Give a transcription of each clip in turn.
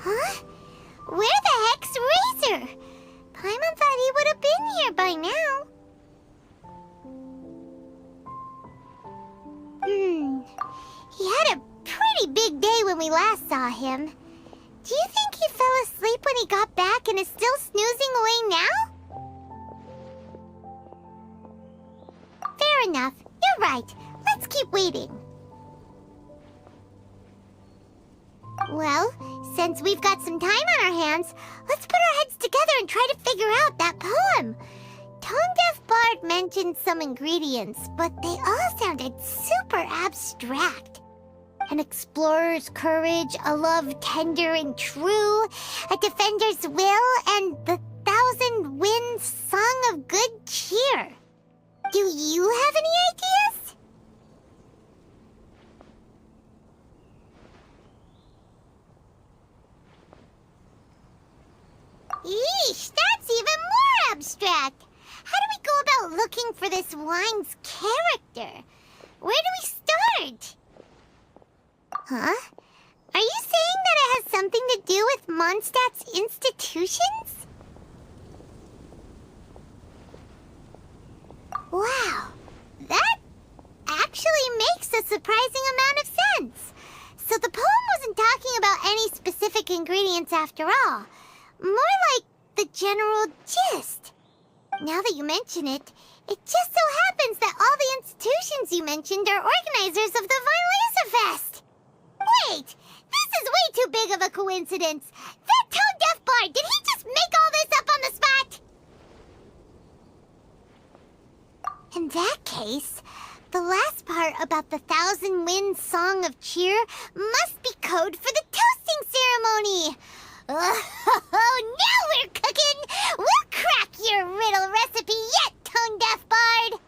Huh? Where the heck's Razor? Paimon thought he would have been here by now. He had a pretty big day when we last saw him. Do you think he fell asleep when he got back and is still snoozing away now? Fair enough. You're right. Let's keep waiting. Well, since we've got some time on our hands, let's put our heads together and try to figure out that poem. Tone-Deaf Bard mentioned some ingredients, but they all sounded super abstract. An explorer's courage, a love tender and true, a defender's will, and the 1,000 winds song of good cheer. Do you have any ideas? Eesh, that's even more abstract. How do we go about looking for this wine's character? Where do we start? Huh? Are you saying that it has something to do with Mondstadt's institutions? Wow, that actually makes a surprising amount of sense. So the poem wasn't talking about any specific ingredients after all. More like the general gist. Now that you mention it, it just so happens that all the institutions you mentioned are organizers of the Vine Laser Fest. Wait! This is way too big of a coincidence! That Tone-Deaf Bard, did he just make all this up on the spot? In that case, the last part about the 1,000 Winds Song of Cheer must be code for the toasting ceremony! Oh, now we're cooking! We'll crack your riddle recipe yet, Tone-Deaf Bard!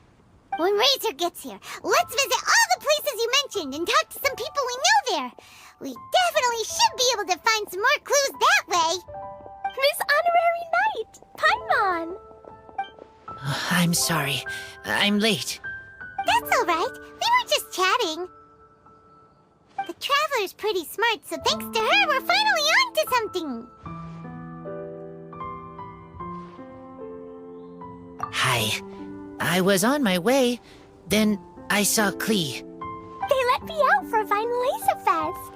When Razor gets here, let's visit all the places you mentioned and talk to some people we know there. We definitely should be able to find some more clues that way. Miss Honorary Knight! Paimon! I'm sorry. I'm late. That's all right. We were just chatting. The Traveler's pretty smart, so thanks to her, we're finally on to something. Hi. I was on my way, then I saw Klee. They let me out for Vine Laser Fest.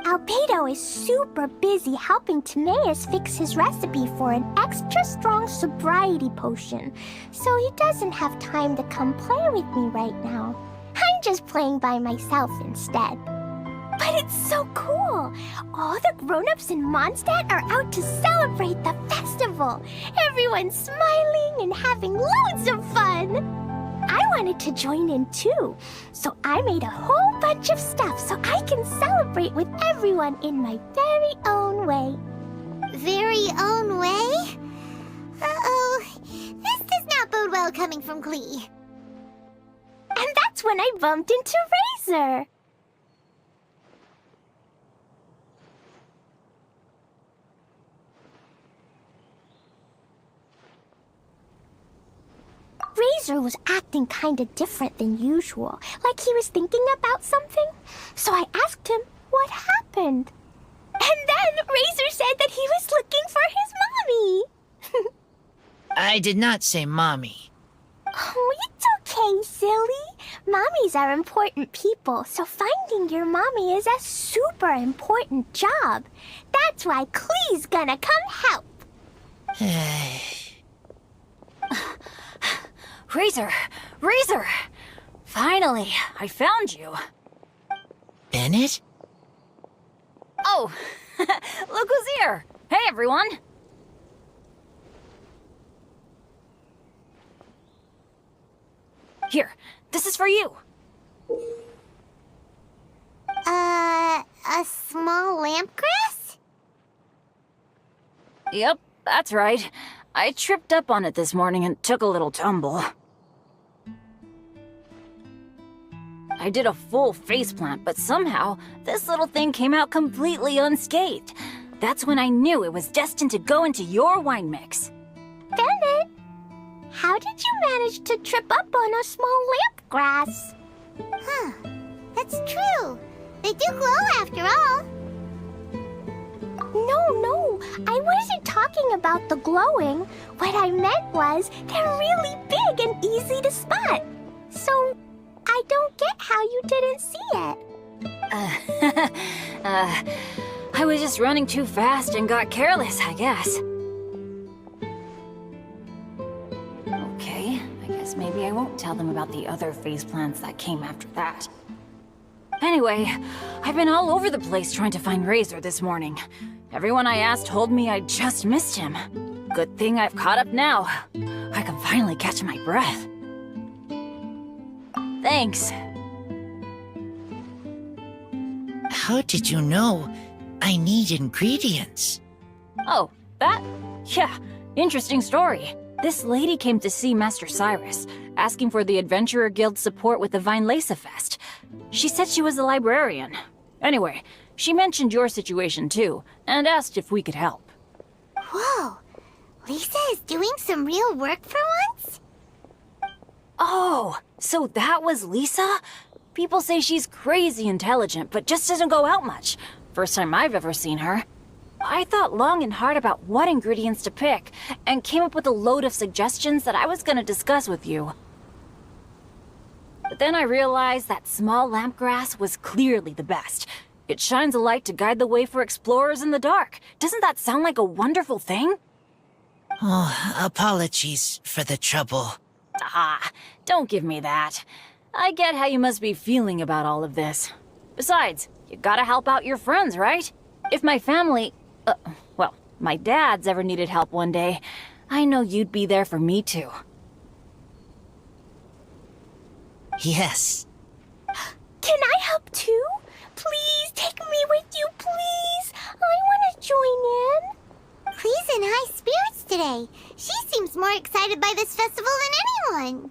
Albedo is super busy helping Timaeus fix his recipe for an extra strong sobriety potion, so he doesn't have time to come play with me right now. I'm just playing by myself instead. But it's so cool! All the grown-ups in Mondstadt are out to celebrate the festival! Everyone's smiling and having loads of fun! I wanted to join in too, so I made a whole bunch of stuff so I can celebrate with everyone in my very own way. Very own way? Uh-oh. This does not bode well coming from Klee. And that's when I bumped into Razor. Razor was acting kinda different than usual, like he was thinking about something. So I asked him what happened. And then Razor said that he was looking for his mommy. I did not say mommy. Oh, it's okay, silly. Mommies are important people, so finding your mommy is a super important job. That's why Klee's gonna come help. Razor! Razor! Finally, I found you. Bennett? Oh, look who's here! Hey, everyone! Here, this is for you. A small lampgrass? Yep, that's right. I tripped up on it this morning and took a little tumble. I did a full faceplant, but somehow, this little thing came out completely unscathed. That's when I knew it was destined to go into your wine mix. Bennett, how did you manage to trip up on a small lamp grass? Huh. That's true. They do glow after all. No, I wasn't talking about the glowing. What I meant was they're really big and easy to spot. So, I don't get how you didn't see it. I was just running too fast and got careless, I guess. Okay, I guess maybe I won't tell them about the other faceplants that came after that. Anyway, I've been all over the place trying to find Razor this morning. Everyone I asked told me I just missed him. Good thing I've caught up now. I can finally catch my breath. Thanks. How did you know I need ingredients? Oh, that? Yeah, interesting story. This lady came to see Master Cyrus, asking for the Adventurer Guild's support with the Vine Lace Fest. She said she was a librarian. Anyway, she mentioned your situation too, and asked if we could help. Whoa. Lisa is doing some real work for once? Oh, so that was Lisa? People say she's crazy intelligent, but just doesn't go out much. First time I've ever seen her. I thought long and hard about what ingredients to pick, and came up with a load of suggestions that I was gonna discuss with you. But then I realized that small lamp grass was clearly the best. It shines a light to guide the way for explorers in the dark. Doesn't that sound like a wonderful thing? Oh, apologies for the trouble. Ah, don't give me that. I get how you must be feeling about all of this. Besides, you gotta help out your friends, right? If my family, well, my dad's ever needed help one day, I know you'd be there for me too. Yes. Can I help too? Please take me with you, please. I want to join in. Clee's in high spirits today. She seems more excited by this festival than anyone.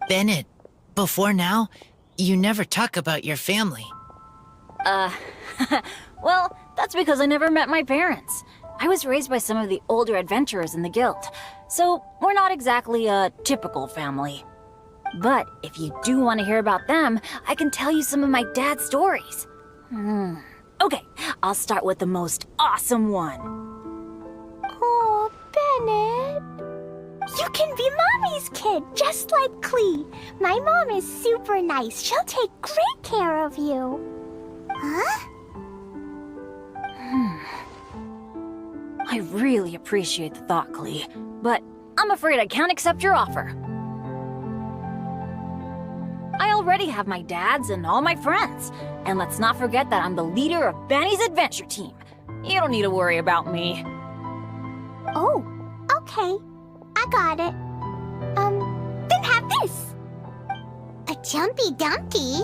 Bennett, before now, you never talk about your family. Well, that's because I never met my parents. I was raised by some of the older adventurers in the guild, so we're not exactly a typical family. But if you do want to hear about them, I can tell you some of my dad's stories. Okay, I'll start with the most awesome one. Oh, Bennett. You can be Mommy's kid, just like Clee. My mom is super nice. She'll take great care of you. Huh? I really appreciate the thought, Clee, but I'm afraid I can't accept your offer. I already have my dad's and all my friends. And let's not forget that I'm the leader of Benny's adventure team. You don't need to worry about me. Oh, okay. I got it. Then have this. A jumpy dumpy?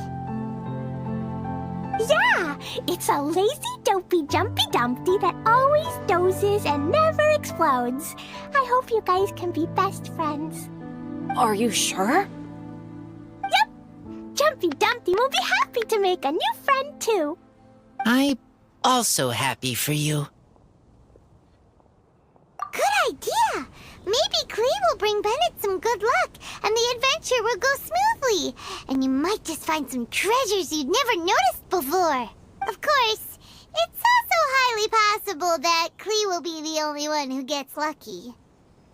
Yeah, it's a lazy, dopey, jumpy dumpty that always dozes and never explodes. I hope you guys can be best friends. Are you sure? Yep, Jumpy Dumpty will be happy to make a new friend too. I'm also happy for you. Good idea! Maybe Clee will bring Bennett some good luck, and the adventure will go smoothly. And you might just find some treasures you'd never noticed before. Of course, it's also highly possible that Clee will be the only one who gets lucky.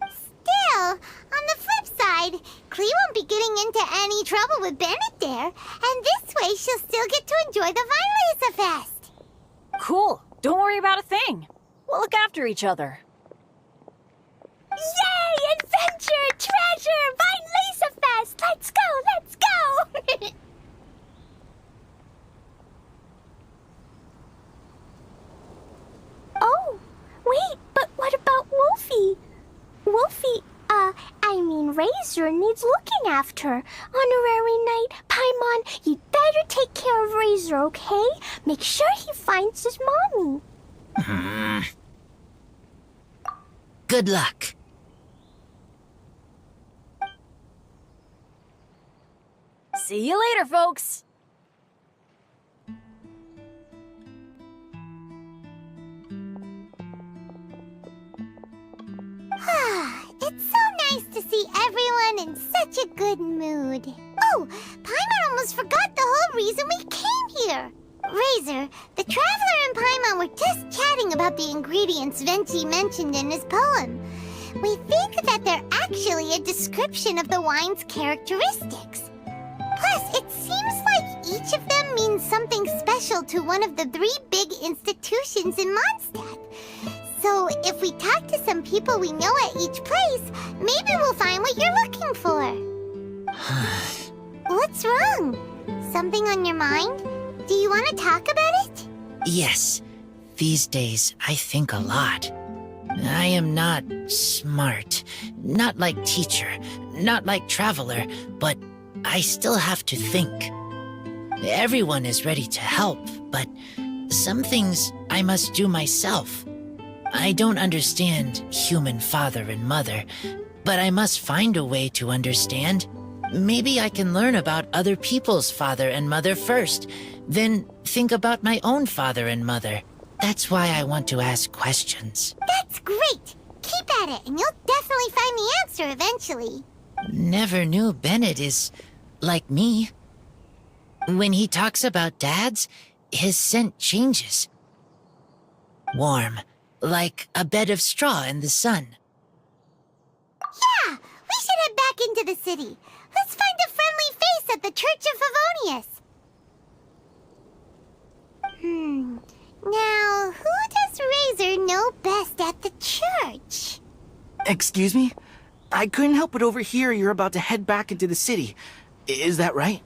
Still, on the flip side, Clee won't be getting into any trouble with Bennett there, and this way she'll still get to enjoy the Vine Lace Fest. Cool. Don't worry about a thing. We'll look after each other. Yay! Adventure! Treasure! Vine Lace Fest! Let's go! Let's go! Oh, wait, but what about Wolfie? Wolfie, Razor needs looking after. Honorary Knight, Paimon, you'd better take care of Razor, okay? Make sure he finds his mommy. Good luck. See you later, folks. It's so nice to to see everyone in such a good mood. Oh, Paimon almost forgot the whole reason we came here. Razor, the Traveler and Paimon were just chatting about the ingredients Venti mentioned in his poem. We think that they're actually a description of the wine's characteristics. Plus, it seems like each of them means something special to one of the 3 big institutions in Mondstadt. So, if we talk to some people we know at each place, maybe we'll find what you're looking for. What's wrong? Something on your mind? Do you want to talk about it? Yes, these days I think a lot. I am not smart, not like teacher, not like Traveler, but I still have to think. Everyone is ready to help, but some things I must do myself. I don't understand human father and mother, but I must find a way to understand. Maybe I can learn about other people's father and mother first, then think about my own father and mother. That's why I want to ask questions. That's great! Keep at it, and you'll definitely find the answer eventually. Never knew Bennett is like me. When he talks about dads, his scent changes. Warm, like a bed of straw in the sun. Yeah, we should head back into the city. Let's find a friendly face at the Church of Favonius. Now, who does Razor know best at the church? Excuse me? I couldn't help but overhear you're about to head back into the city. Is that right?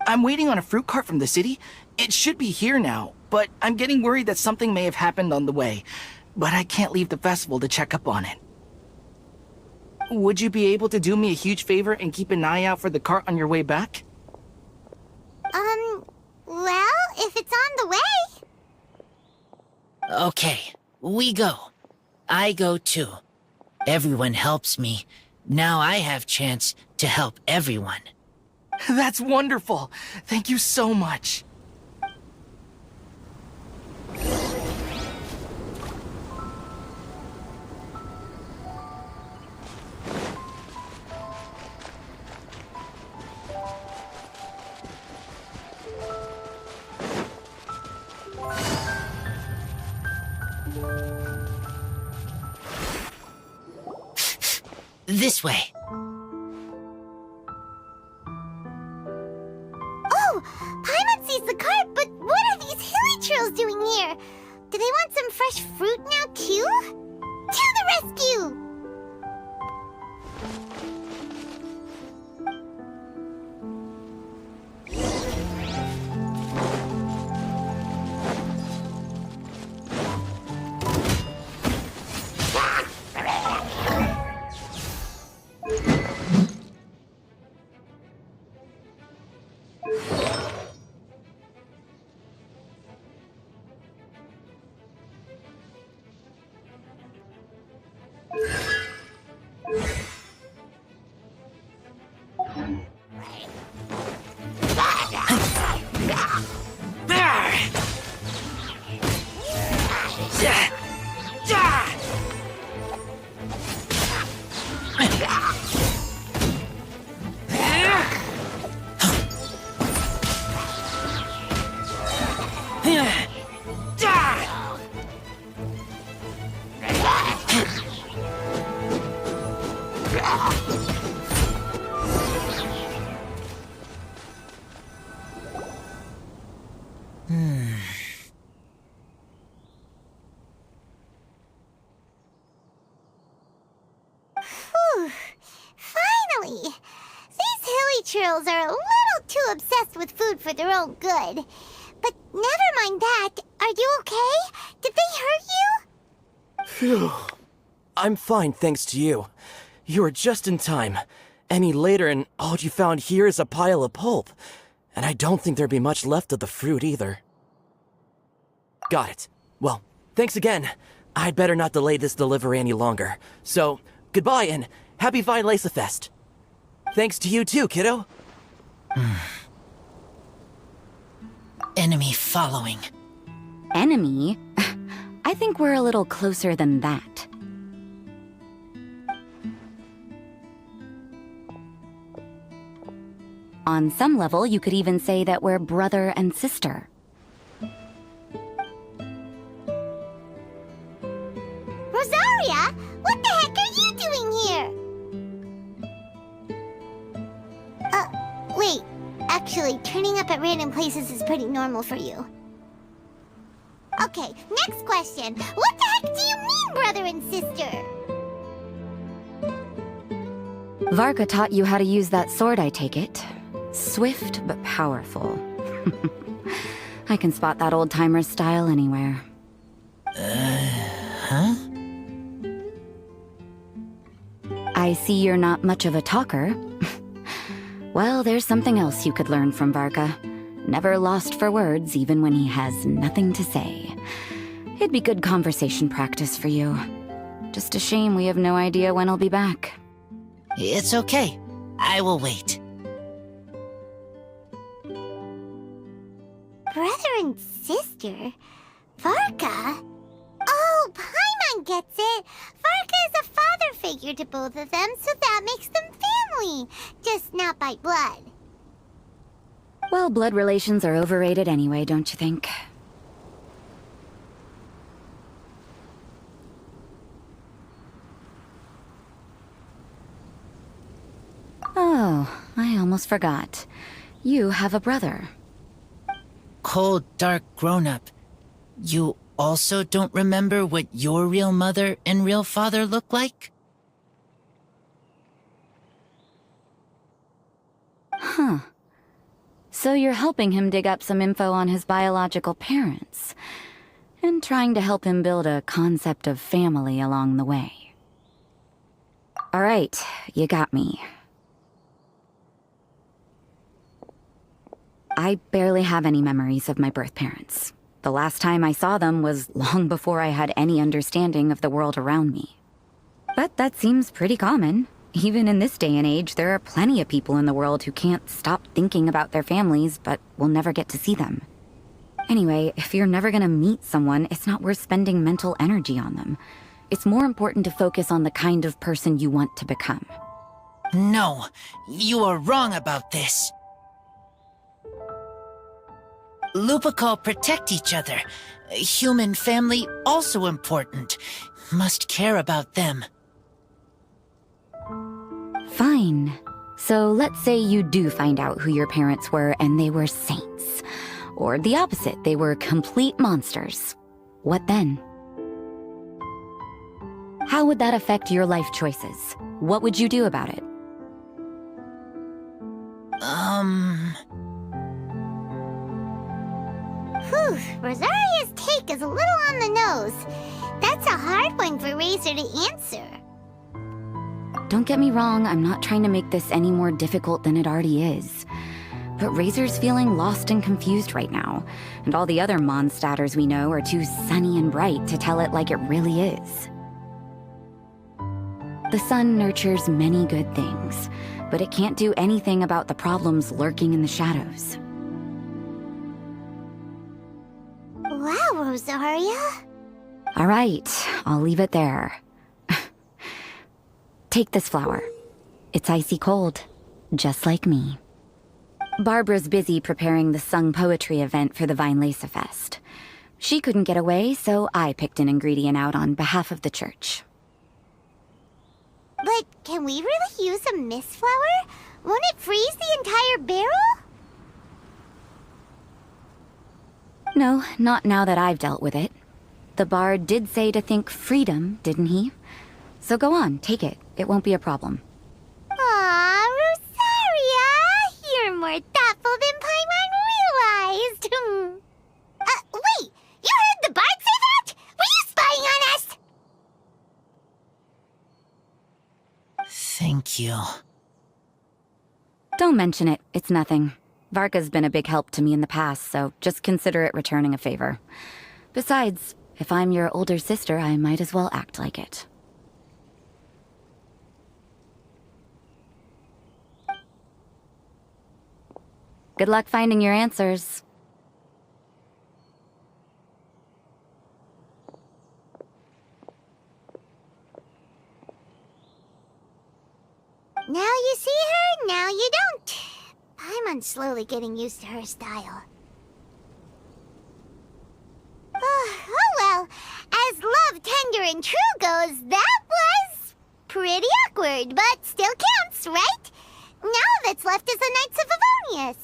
I'm waiting on a fruit cart from the city. It should be here now, but I'm getting worried that something may have happened on the way. But I can't leave the festival to check up on it. Would you be able to do me a huge favor and keep an eye out for the cart on your way back? Well, if it's on the way. Okay, we go. I go too. Everyone helps me. Now I have chance to help everyone. That's wonderful. Thank you so much. This way. Oh, Paimon sees the cart, but what are these hilly trails doing here? Do they want some fresh fruit now, too? To the rescue! Whew. Finally! These hilly trails are a little too obsessed with food for their own good. But never mind that. Are you okay? Did they hurt you? Phew. I'm fine, thanks to you. You were just in time. Any later and all you found here is a pile of pulp. And I don't think there'd be much left of the fruit either. Got it. Well, thanks again. I'd better not delay this delivery any longer. So, goodbye and happy Vine Lace Fest. Thanks to you too, kiddo. Enemy following. Enemy? I think we're a little closer than that. On some level, you could even say that we're brother and sister. Rosaria, what the heck are you doing here? Wait. Actually, turning up at random places is pretty normal for you. Okay, next question. What the heck do you mean, brother and sister? Varka taught you how to use that sword, I take it. Swift but powerful. I can spot that old-timer's style anywhere. Huh? I see you're not much of a talker. Well, there's something else you could learn from Varka. Never lost for words, even when he has nothing to say. It'd be good conversation practice for you. Just a shame we have no idea when he'll be back. It's okay. I will wait. Brother and sister? Varka? Oh, Paimon gets it. Varka is a father figure to both of them, so that makes them family. Just not by blood. Well, blood relations are overrated anyway, don't you think? Oh, I almost forgot. You have a brother. Cold, dark grown-up. You also don't remember what your real mother and real father look like? Huh. So you're helping him dig up some info on his biological parents, and trying to help him build a concept of family along the way. All right, you got me. I barely have any memories of my birth parents. The last time I saw them was long before I had any understanding of the world around me. But that seems pretty common. Even in this day and age, there are plenty of people in the world who can't stop thinking about their families, but will never get to see them. Anyway, if you're never gonna meet someone, it's not worth spending mental energy on them. It's more important to focus on the kind of person you want to become. No, you are wrong about this. Lupical protect each other. Human family also important. Must care about them. Fine. So let's say you do find out who your parents were and they were saints. Or the opposite, they were complete monsters. What then? How would that affect your life choices? What would you do about it? Whew, Rosaria's take is a little on the nose. That's a hard one for Razor to answer. Don't get me wrong, I'm not trying to make this any more difficult than it already is. But Razor's feeling lost and confused right now, and all the other monsters we know are too sunny and bright to tell it like it really is. The sun nurtures many good things, but it can't do anything about the problems lurking in the shadows. Wow, Rosaria. All right, I'll leave it there. Take this flower. It's icy cold, just like me. Barbara's busy preparing the sung poetry event for the Vinelesa Fest. She couldn't get away, so I picked an ingredient out on behalf of the church. But can we really use a mist flower? Won't it freeze the entire barrel? No, not now that I've dealt with it. The bard did say to think freedom, didn't he? So go on, take it. It won't be a problem. Aw, Rosaria! You're more thoughtful than Paimon realized. Wait! You heard the bard say that? Were you spying on us? Thank you. Don't mention it. It's nothing. Varka's been a big help to me in the past, so just consider it returning a favor. Besides, if I'm your older sister, I might as well act like it. Good luck finding your answers. Now you see her, now you don't. Paimon's slowly getting used to her style. Oh well, as love, tender, and true goes, that was pretty awkward, but still counts, right? Now that's left is the Knights of Favonius.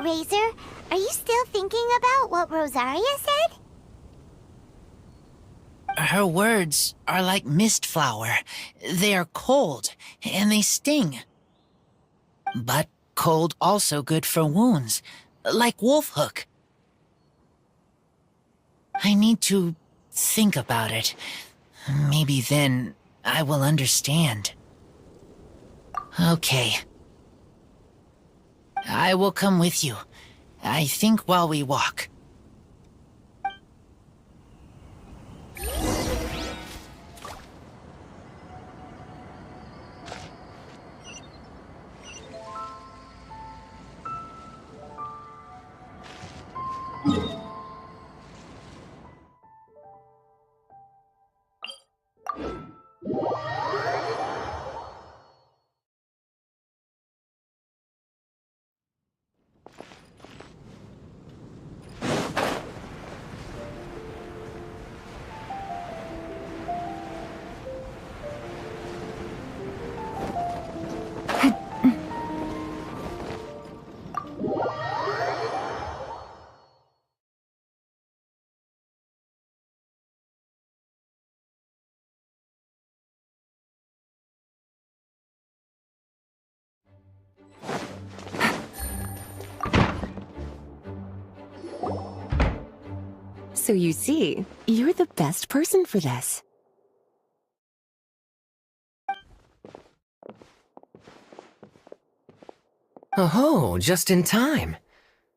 Razor, are you still thinking about what Rosaria said? Her words are like mist flower. They are cold, and they sting. But cold also good for wounds, like wolf hook. I need to think about it. Maybe then I will understand. Okay. I will come with you. I think while we walk. So you see, you're the best person for this. Oh, just in time.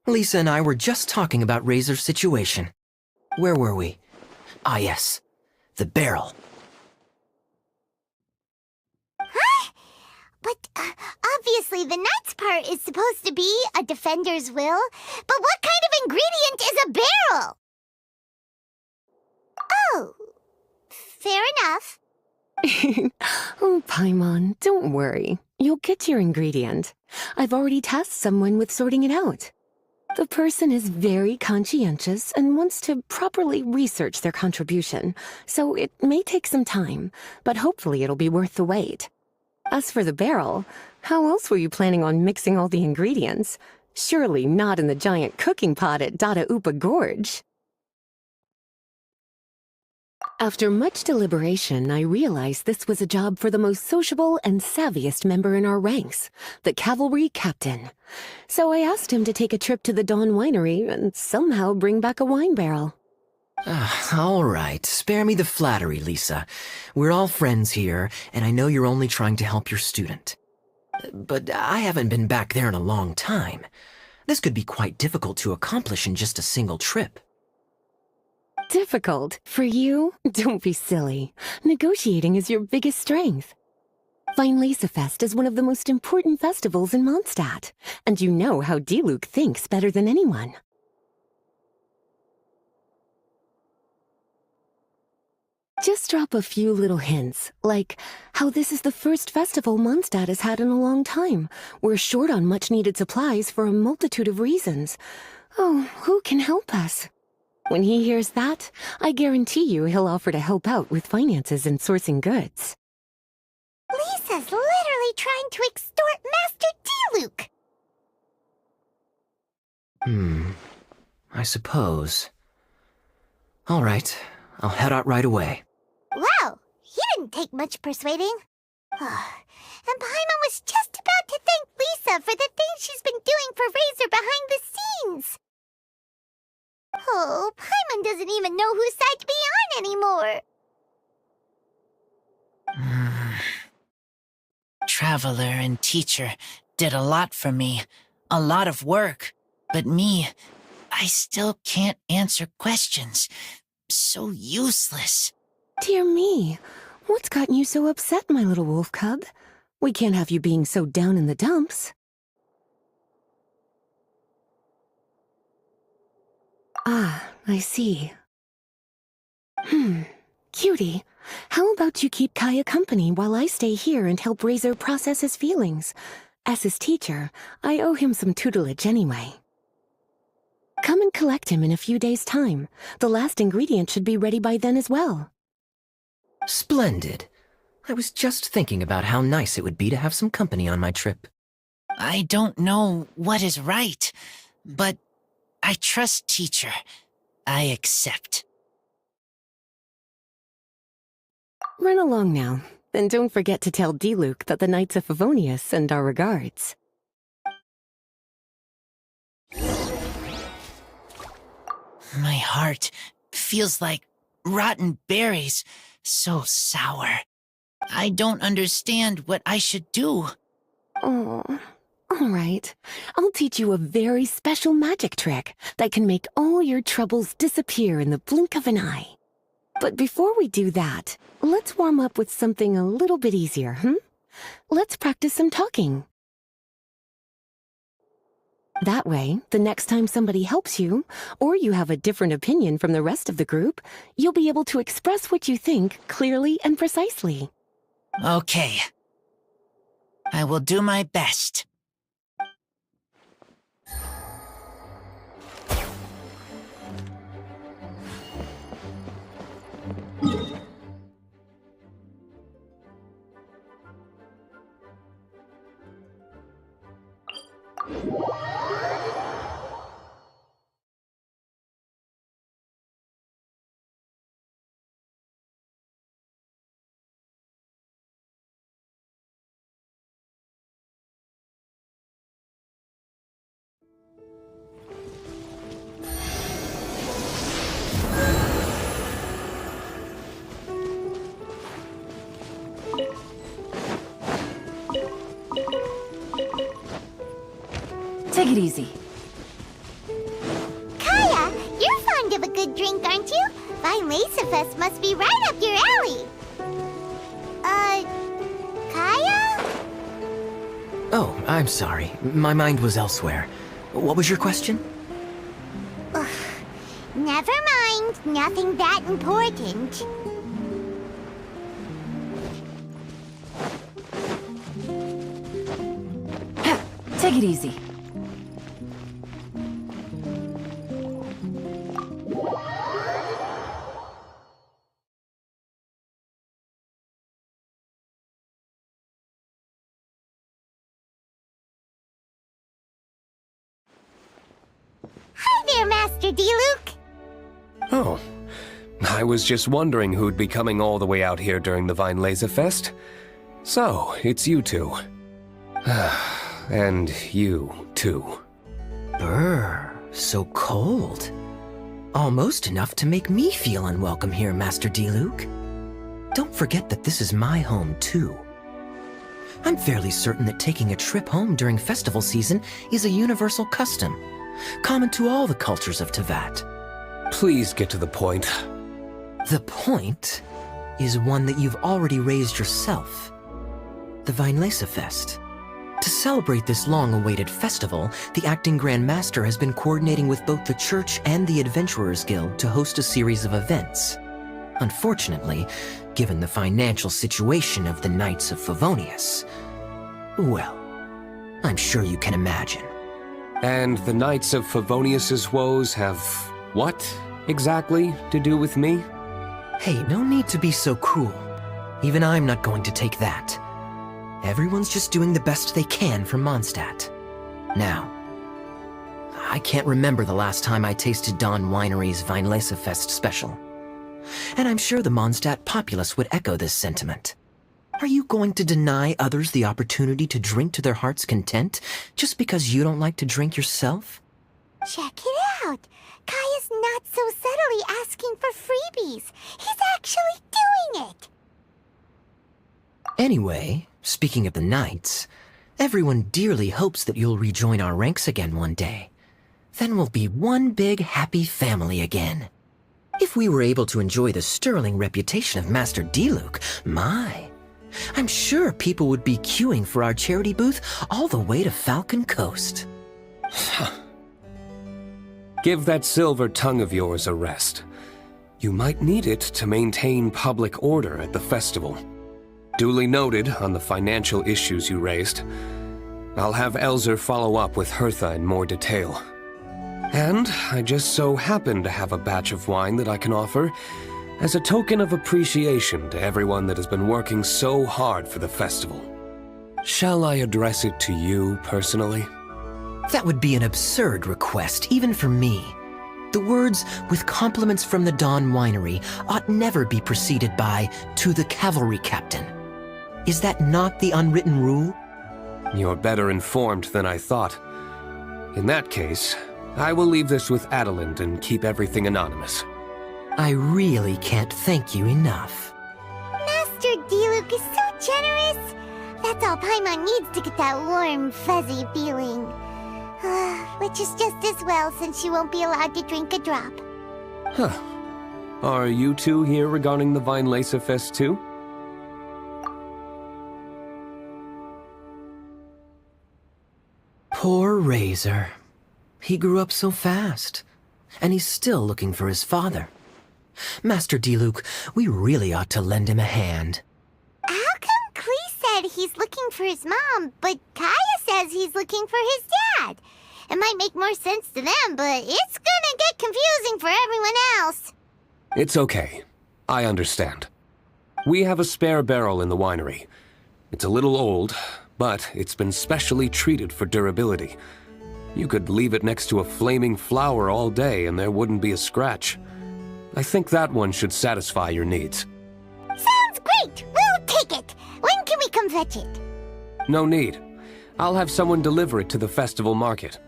Lisa and I were just talking about Razor's situation. Where were we? Ah, yes. The barrel. Huh? But obviously the Knight's part is supposed to be a defender's will. But what kind of ingredient is a barrel? Oh, fair enough. Oh, Paimon, don't worry. You'll get your ingredient. I've already tasked someone with sorting it out. The person is very conscientious and wants to properly research their contribution, so it may take some time, but hopefully it'll be worth the wait. As for the barrel, how else were you planning on mixing all the ingredients? Surely not in the giant cooking pot at Dada Upa Gorge. After much deliberation, I realized this was a job for the most sociable and savviest member in our ranks, the cavalry captain. So I asked him to take a trip to the Dawn Winery and somehow bring back a wine barrel. All right, spare me the flattery, Lisa. We're all friends here, and I know you're only trying to help your student. But I haven't been back there in a long time. This could be quite difficult to accomplish in just a single trip. Difficult? For you? Don't be silly. Negotiating is your biggest strength. Fine Lisa Fest is one of the most important festivals in Mondstadt, and you know how Diluc thinks better than anyone. Just drop a few little hints, like how this is the first festival Mondstadt has had in a long time. We're short on much-needed supplies for a multitude of reasons. Oh, who can help us? When he hears that, I guarantee you he'll offer to help out with finances and sourcing goods. Lisa's literally trying to extort Master Diluc. I suppose. All right, I'll head out right away. Wow, he didn't take much persuading. And Paimon was just about to thank Lisa for the things she's been doing for Razor behind the scenes. Oh, Paimon doesn't even know whose side to be on anymore. Traveler and teacher did a lot for me. A lot of work. But me, I still can't answer questions. So useless. Dear me, what's gotten you so upset, my little wolf cub? We can't have you being so down in the dumps. Ah, I see. Cutie, How about you keep Kaya company while I stay here and help Razor process his feelings? As his teacher, I owe him some tutelage anyway. Come and collect him in a few days' time. The last ingredient should be ready by then as well. Splendid. I was just thinking about how nice it would be to have some company on my trip. I don't know what is right, but I trust teacher. I accept. Run along now, and don't forget to tell D-Luke that the Knights of Favonius send our regards. My heart feels like rotten berries, so sour. I don't understand what I should do. Oh, all right. I'll teach you a very special magic trick that can make all your troubles disappear in the blink of an eye. But before we do that, let's warm up with something a little bit easier, Let's practice some talking. That way, the next time somebody helps you, or you have a different opinion from the rest of the group, you'll be able to express what you think clearly and precisely. Okay. I will do my best. Take it easy. Kaya, you're fond of a good drink, aren't you? Vine Laserfest must be right up your alley. Kaya? Oh, I'm sorry. My mind was elsewhere. What was your question? Never mind. Nothing that important. Take it easy. Hi there, Master D-Luke. Oh, I was just wondering who'd be coming all the way out here during the Vine Laserfest. So, it's you two. And you, too. Brr, so cold. Almost enough to make me feel unwelcome here, Master D-Luke. Don't forget that this is my home, too. I'm fairly certain that taking a trip home during festival season is a universal custom, common to all the cultures of Teyvat. Please get to the point. The point is one that you've already raised yourself. The Vine Laserfest. To celebrate this long-awaited festival, the Acting Grand Master has been coordinating with both the Church and the Adventurers Guild to host a series of events. Unfortunately, given the financial situation of the Knights of Favonius, well, I'm sure you can imagine. And the Knights of Favonius's woes have what, exactly, to do with me? Hey, no need to be so cruel. Even I'm not going to take that. Everyone's just doing the best they can for Mondstadt. Now, I can't remember the last time I tasted Dawn Winery's Vine Laserfest special. And I'm sure the Mondstadt populace would echo this sentiment. Are you going to deny others the opportunity to drink to their heart's content just because you don't like to drink yourself? Check it out. Kaya's not so subtly asking for freebies. He's actually doing it. Anyway, speaking of the Knights, everyone dearly hopes that you'll rejoin our ranks again one day. Then we'll be one big happy family again. If we were able to enjoy the sterling reputation of Master D-Luke, I'm sure people would be queuing for our charity booth all the way to Falcon Coast. Give that silver tongue of yours a rest. You might need it to maintain public order at the festival. Duly noted on the financial issues you raised. I'll have Elzer follow up with Hertha in more detail. And I just so happen to have a batch of wine that I can offer as a token of appreciation to everyone that has been working so hard for the festival. Shall I address it to you personally? That would be an absurd request, even for me. The words, "with compliments from the Dawn Winery," ought never be preceded by, "to the cavalry captain." Is that not the unwritten rule? You're better informed than I thought. In that case, I will leave this with Adelind and keep everything anonymous. I really can't thank you enough. Master Diluc is so generous. That's all Paimon needs to get that warm, fuzzy feeling. Which is just as well, since she won't be allowed to drink a drop. Huh. Are you two here regarding the Vine Laser Fest too? Poor Razor. He grew up so fast, and he's still looking for his father. Master Diluc, we really ought to lend him a hand. How come Klee said he's looking for his mom, but Kaya says he's looking for his dad? It might make more sense to them, but it's gonna get confusing for everyone else. It's okay. I understand. We have a spare barrel in the winery. It's a little old, but it's been specially treated for durability. You could leave it next to a flaming flower all day and there wouldn't be a scratch. I think that one should satisfy your needs. Sounds great! We'll take it! When can we come fetch it? No need. I'll have someone deliver it to the festival market.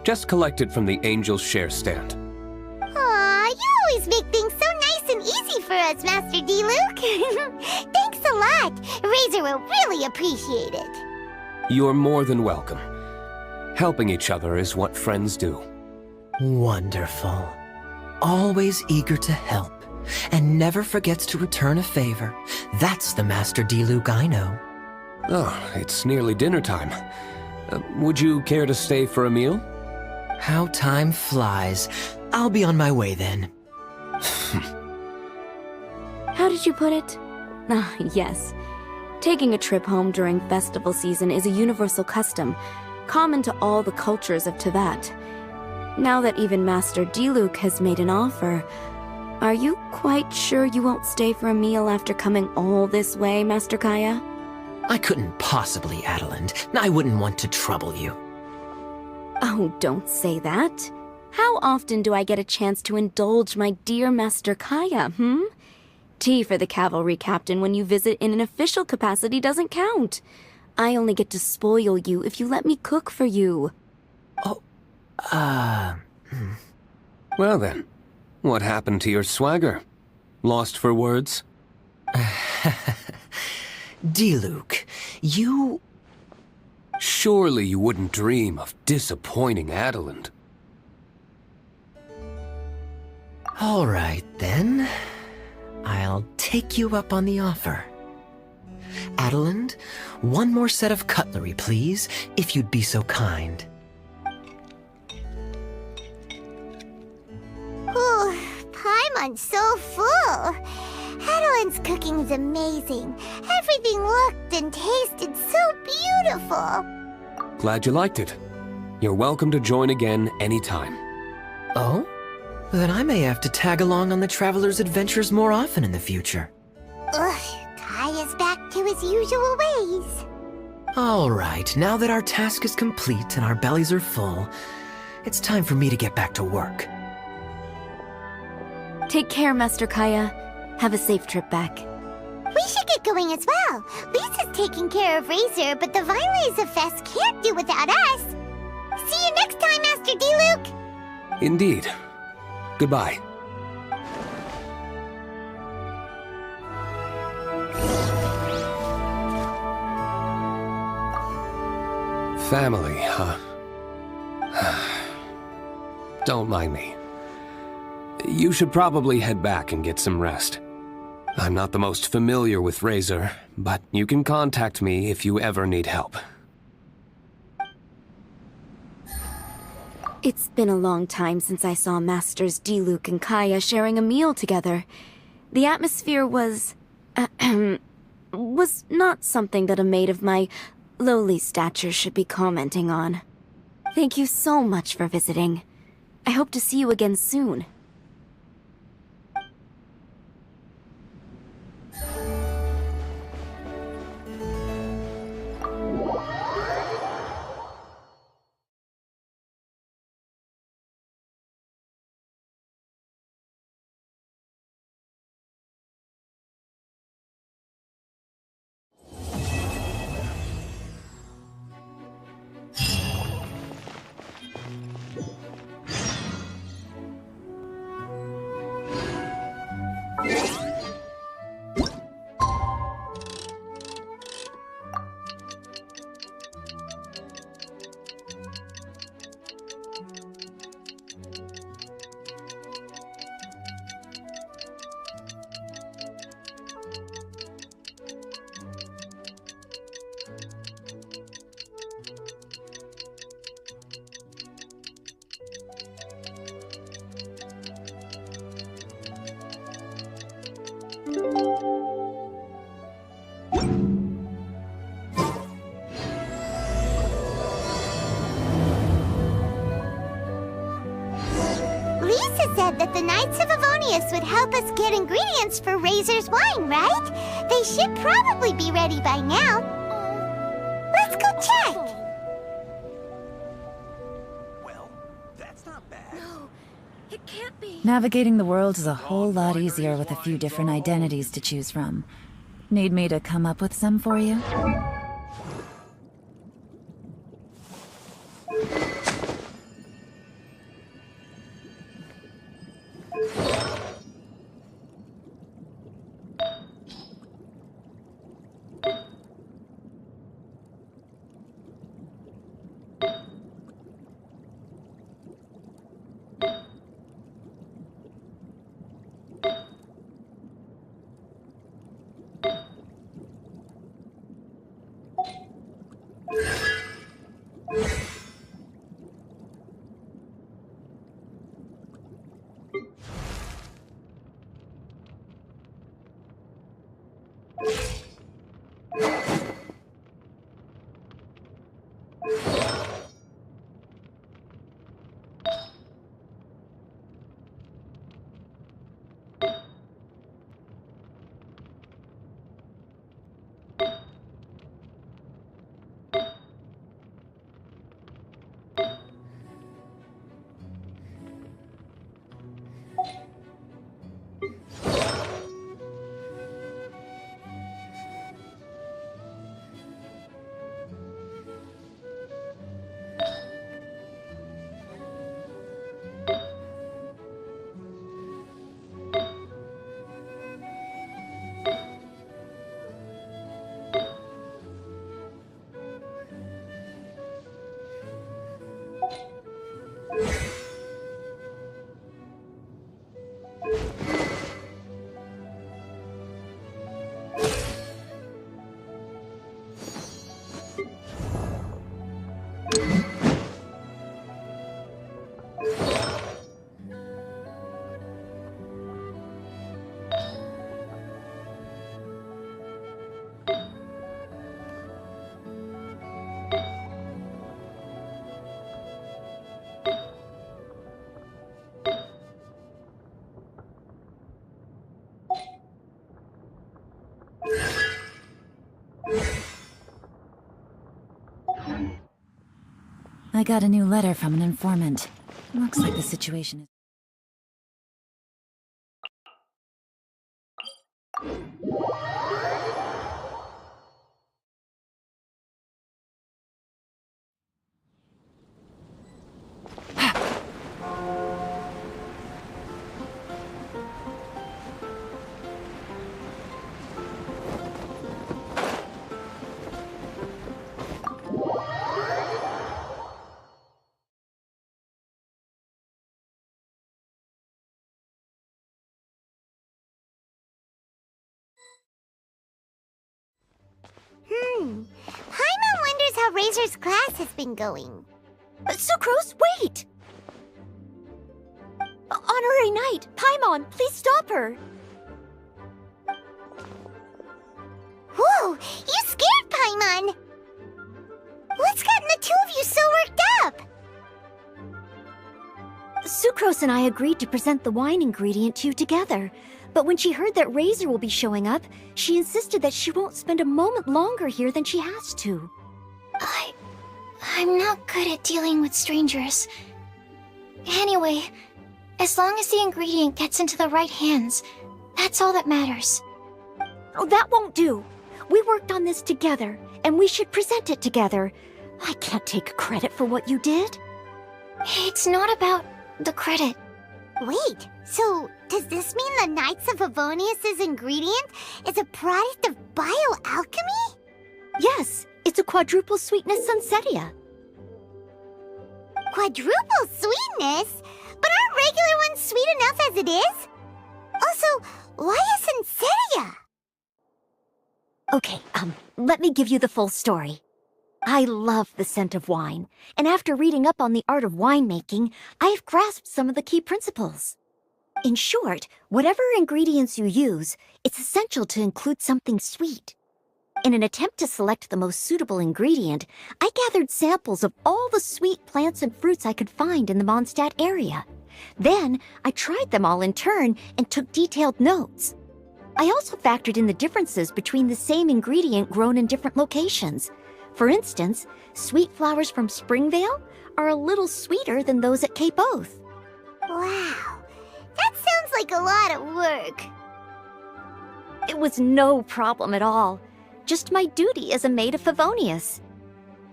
Just collect it from the Angel's Share stand. Aw, you always make things so nice and easy for us, Master Diluc. Thanks a lot. Razor will really appreciate it. You're more than welcome. Helping each other is what friends do. Wonderful. Always eager to help, and never forgets to return a favor. That's the Master Diluc I know. Oh, it's nearly dinner time. Would you care to stay for a meal? How time flies. I'll be on my way then. How did you put it? Ah, yes. Taking a trip home during festival season is a universal custom, common to all the cultures of Teyvat. Now that even Master Diluc has made an offer, are you quite sure you won't stay for a meal after coming all this way, Master Kaya? I couldn't possibly, Adelind. I wouldn't want to trouble you. Oh, don't say that. How often do I get a chance to indulge my dear Master Kaya, Tea for the cavalry captain when you visit in an official capacity doesn't count. I only get to spoil you if you let me cook for you. Well then, what happened to your swagger? Lost for words? Diluc, you... Surely you wouldn't dream of disappointing Adelind. All right, then. I'll take you up on the offer. Adelind, one more set of cutlery, please, if you'd be so kind. Ooh, Paimon's so full. Adelind's cooking's amazing. Everything looked and tasted so beautiful. Glad you liked it. You're welcome to join again anytime. Oh? Then I may have to tag along on the Traveler's adventures more often in the future. Ugh, Kaya's back to his usual ways. All right, now that our task is complete and our bellies are full, it's time for me to get back to work. Take care, Master Kaya. Have a safe trip back. We should get going as well. Lisa's taking care of Razor, but the Vine Laser Fest can't do without us. See you next time, Master Diluc. Indeed. Goodbye. Family, huh? Don't mind me. You should probably head back and get some rest. I'm not the most familiar with Razor, but you can contact me if you ever need help. It's been a long time since I saw Masters Diluc and Kaya sharing a meal together. The atmosphere was... was not something that a maid of my lowly stature should be commenting on. Thank you so much for visiting. I hope to see you again soon. Lisa said that the Knights of Avonius would help us get ingredients for Razor's wine, right? They should probably be ready by now. Let's go check. Well, that's not bad. No, it can't be. Navigating the world is a whole lot easier with a few different identities to choose from. Need me to come up with some for you? I got a new letter from an informant. Looks like the situation is... Paimon wonders how Razor's class has been going. Sucrose, wait! honorary knight! Paimon, please stop her! Whoa! You scared Paimon! What's gotten the two of you so worked up? Sucrose and I agreed to present the wine ingredient to you together. But when she heard that Razor will be showing up, she insisted that she won't spend a moment longer here than she has to. I'm not good at dealing with strangers. Anyway, as long as the ingredient gets into the right hands, that's all that matters. Oh, that won't do. We worked on this together, and we should present it together. I can't take credit for what you did. It's not about the credit. Wait, so does this mean the Knights of Favonius' ingredient is a product of bioalchemy? Yes, it's a quadruple sweetness sunsetia. Quadruple sweetness? But aren't regular ones sweet enough as it is? Also, why a sunsetia? Okay, let me give you the full story. I love the scent of wine, and after reading up on the art of winemaking, I've grasped some of the key principles. In short, whatever ingredients you use, it's essential to include something sweet. In an attempt to select the most suitable ingredient, I gathered samples of all the sweet plants and fruits I could find in the Mondstadt area. Then, I tried them all in turn and took detailed notes. I also factored in the differences between the same ingredient grown in different locations. For instance, sweet flowers from Springvale are a little sweeter than those at Cape Oath. Wow, that sounds like a lot of work. It was no problem at all. Just my duty as a maid of Favonius.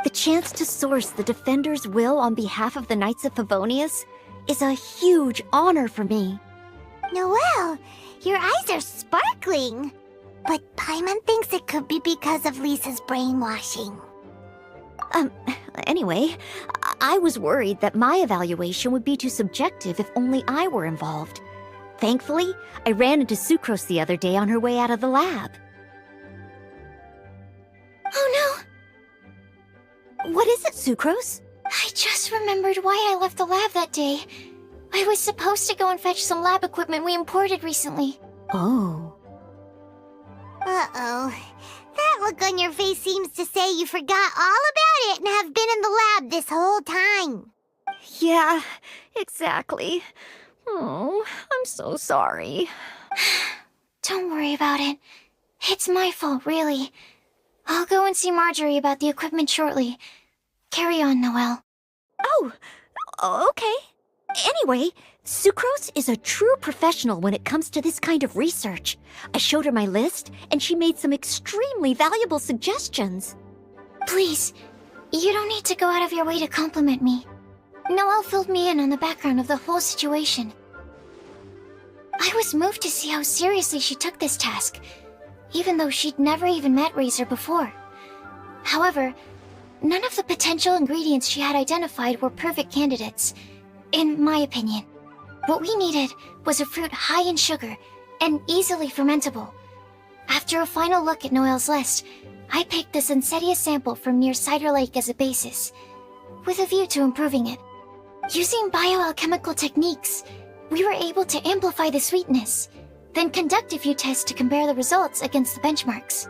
The chance to source the Defender's will on behalf of the Knights of Favonius is a huge honor for me. Noelle, your eyes are sparkling. But Paimon thinks it could be because of Lisa's brainwashing. Anyway, I was worried that my evaluation would be too subjective if only I were involved. Thankfully, I ran into Sucrose the other day on her way out of the lab. Oh no! What is it, Sucrose? I just remembered why I left the lab that day. I was supposed to go and fetch some lab equipment we imported recently. Oh. Uh-oh. That look on your face seems to say you forgot all about it and have been in the lab this whole time. Yeah, exactly. Oh, I'm so sorry. Don't worry about it. It's my fault, really. I'll go and see Marjorie about the equipment shortly. Carry on, Noelle. Oh, okay. Anyway, Sucrose is a true professional when it comes to this kind of research. I showed her my list, and she made some extremely valuable suggestions. Please, you don't need to go out of your way to compliment me. Noelle filled me in on the background of the whole situation. I was moved to see how seriously she took this task, even though she'd never even met Razor before. However, none of the potential ingredients she had identified were perfect candidates, in my opinion. What we needed was a fruit high in sugar and easily fermentable. After a final look at Noelle's list, I picked the Sunsetia sample from near Cider Lake as a basis, with a view to improving it. Using bioalchemical techniques, we were able to amplify the sweetness, then conduct a few tests to compare the results against the benchmarks.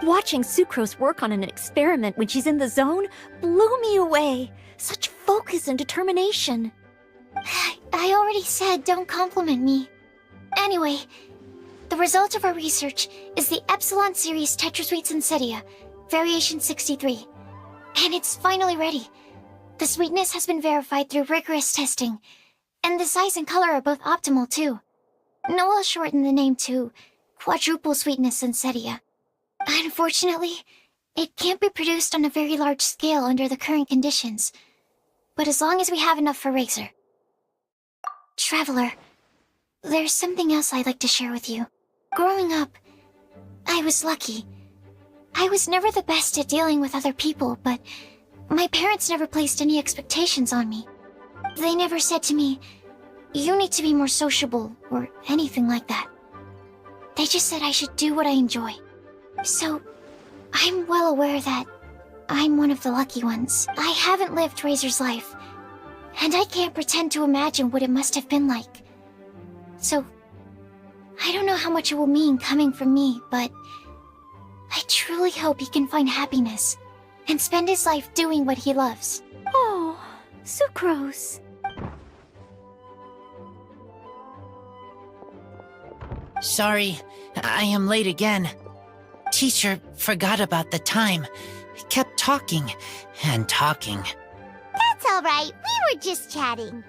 Watching Sucrose work on an experiment when she's in the zone blew me away. Such focus and determination. I already said don't compliment me. Anyway, the result of our research is the Epsilon Series Tetrasweet Sunsetia, Variation 63. And it's finally ready. The sweetness has been verified through rigorous testing, and the size and color are both optimal too. Noelle shortened the name to Quadruple Sweetness Sunsetia. Unfortunately, it can't be produced on a very large scale under the current conditions, but as long as we have enough for Razor. Traveler, there's something else I'd like to share with you. Growing up, I was lucky. I was never the best at dealing with other people, but my parents never placed any expectations on me. They never said to me, "You need to be more sociable," or anything like that. They just said I should do what I enjoy. So, I'm well aware that I'm one of the lucky ones. I haven't lived Razor's life, and I can't pretend to imagine what it must have been like. So, I don't know how much it will mean coming from me, but I truly hope he can find happiness and spend his life doing what he loves. Oh, Sucrose. Sorry, I am late again. Teacher forgot about the time. Kept talking and talking. That's all right. We were just chatting.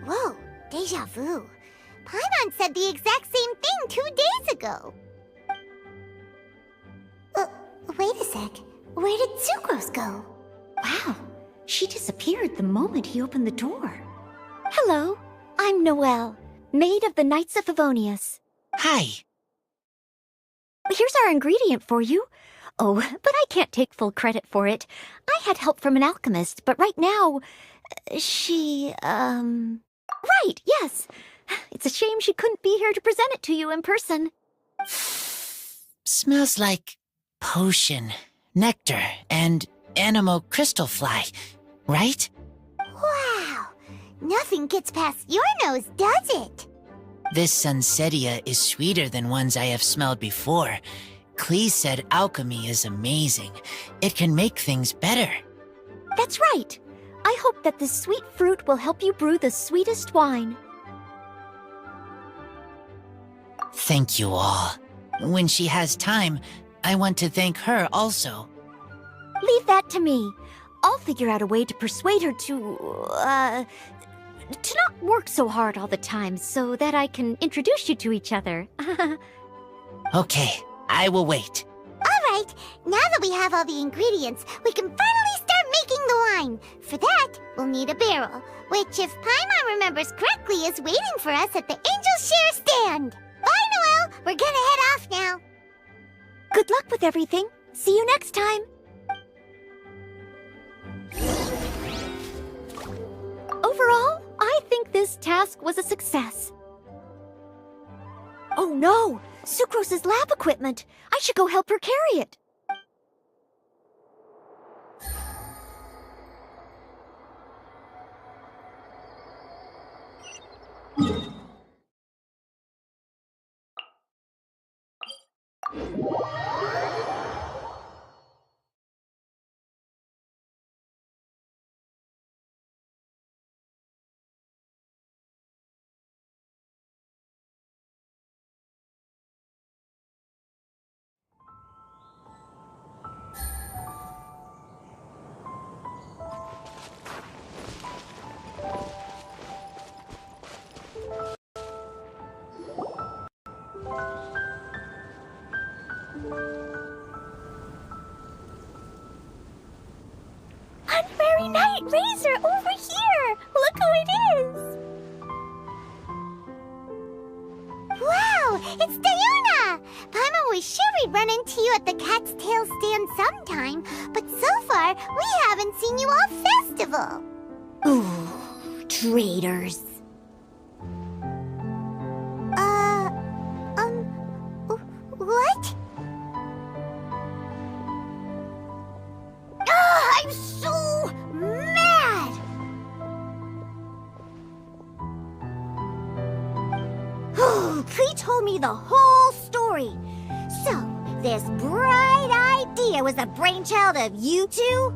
Whoa, deja vu. Paimon said the exact same thing 2 days ago. Wait a sec. Where did Sucrose go? Wow, she disappeared the moment he opened the door. Hello, I'm Noelle, maid of the Knights of Favonius. Hi. Here's our ingredient for you. Oh, but I can't take full credit for it. I had help from an alchemist, but right now, she, Right, yes. It's a shame she couldn't be here to present it to you in person. Smells like potion, nectar, and anemo crystal fly, right? Wow, nothing gets past your nose, does it? This sunsetia is sweeter than ones I have smelled before. Clee said alchemy is amazing. It can make things better. That's right. I hope that this sweet fruit will help you brew the sweetest wine. Thank you all. When she has time, I want to thank her also. Leave that to me. I'll figure out a way to persuade her to not work so hard all the time so that I can introduce you to each other. Okay, I will wait. All right, now that we have all the ingredients, we can finally start making the wine. For that, we'll need a barrel, which, if Paimon remembers correctly, is waiting for us at the Angel Share stand. Bye, Noelle. We're gonna head off now. Good luck with everything. See you next time. Overall, I think this task was a success. Oh no! Sucrose's lab equipment! I should go help her carry it. Honorary Knight Razor over here! Look who it is! Wow, it's Diona! Paimon was sure we'd run into you at the Cat's Tail stand sometime, but so far, we haven't seen you all festival. Ooh, traitors. What? Ah, I'm so mad! He told me the whole story. So, this bright idea was the brainchild of you two?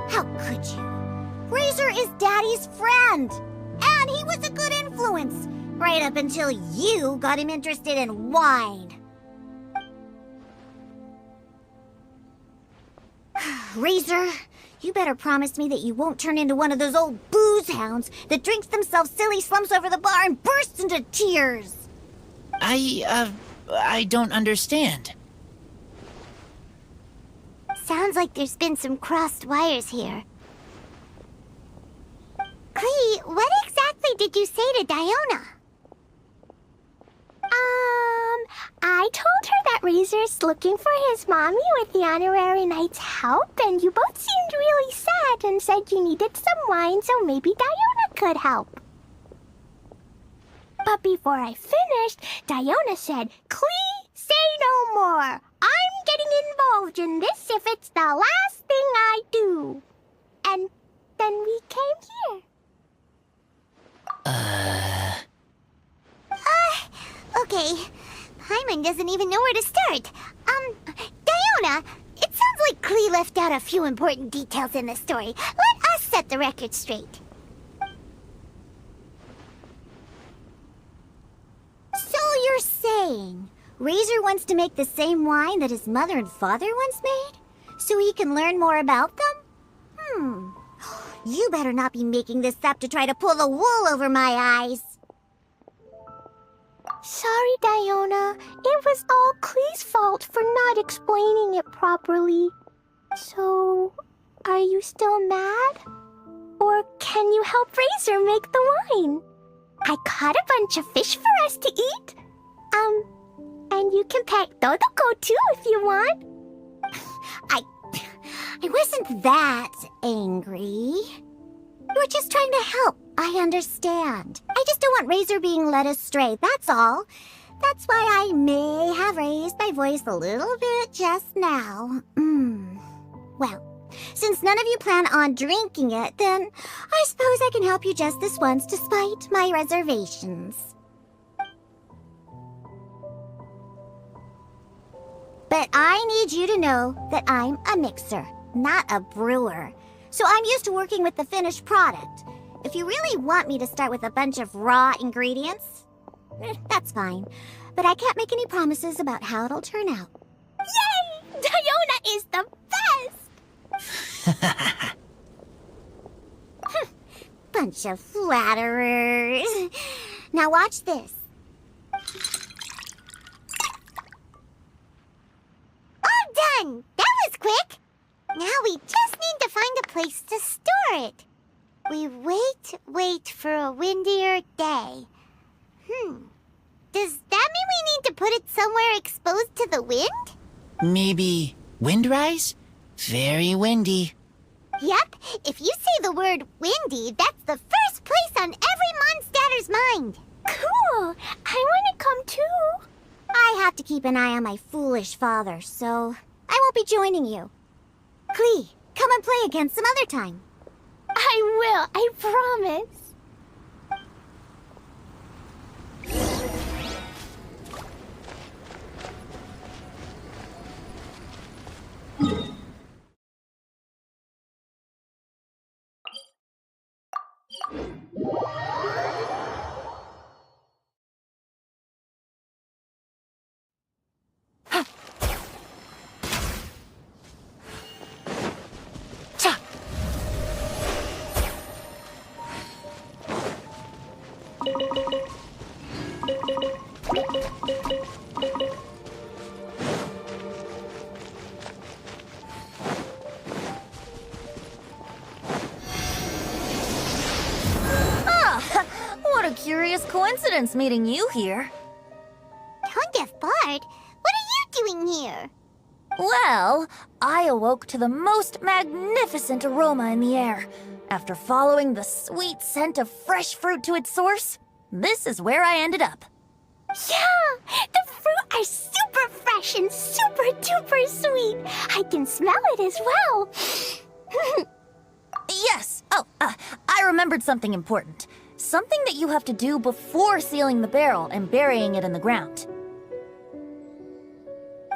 How could you? Razor is Daddy's friend, and he was a good influence, right up until you got him interested in wine. Razor, you better promise me that you won't turn into one of those old booze hounds that drinks themselves silly, slumps over the bar, and bursts into tears. I don't understand. Sounds like there's been some crossed wires here. Clee, what exactly did you say to Diona? I told her that Razor's looking for his mommy with the Honorary Knight's help, and you both seemed really sad and said you needed some wine, so maybe Diona could help. But before I finished, Diona said, "Clee, say no more. I'm getting involved in this if it's the last thing I do." And then we came here. Okay. Paimon doesn't even know where to start. Diona, it sounds like Klee left out a few important details in the story. Let us set the record straight. So you're saying Razor wants to make the same wine that his mother and father once made? So he can learn more about them? You better not be making this up to try to pull the wool over my eyes. Sorry, Diona. It was all Klee's fault for not explaining it properly. So, are you still mad? Or can you help Razor make the wine? I caught a bunch of fish for us to eat. And you can pet Dodoko too if you want. I wasn't that angry. You were just trying to help. I understand. I just don't want Razor being led astray, that's all. That's why I may have raised my voice a little bit just now. Well, since none of you plan on drinking it, then I suppose I can help you just this once despite my reservations. But I need you to know that I'm a mixer, not a brewer. So I'm used to working with the finished product. If you really want me to start with a bunch of raw ingredients, that's fine. But I can't make any promises about how it'll turn out. Yay! Diona is the best! Bunch of flatterers. Now watch this. All done! That was quick! Now we just need to find a place to store it. We wait for a windier day. Does that mean we need to put it somewhere exposed to the wind? Maybe windrise? Very windy. Yep, if you say the word windy, that's the first place on every Mondstatter's mind. Cool! I want to come too. I have to keep an eye on my foolish father, so I won't be joining you. Klee, come and play again some other time. I will, I promise. What a curious coincidence meeting you here. Tone-deaf Bard, what are you doing here? Well, I awoke to the most magnificent aroma in the air. After following the sweet scent of fresh fruit to its source, this is where I ended up. Yeah! The fruit are super fresh and super duper sweet. I can smell it as well. Yes! Oh, I remembered something important. Something that you have to do before sealing the barrel and burying it in the ground.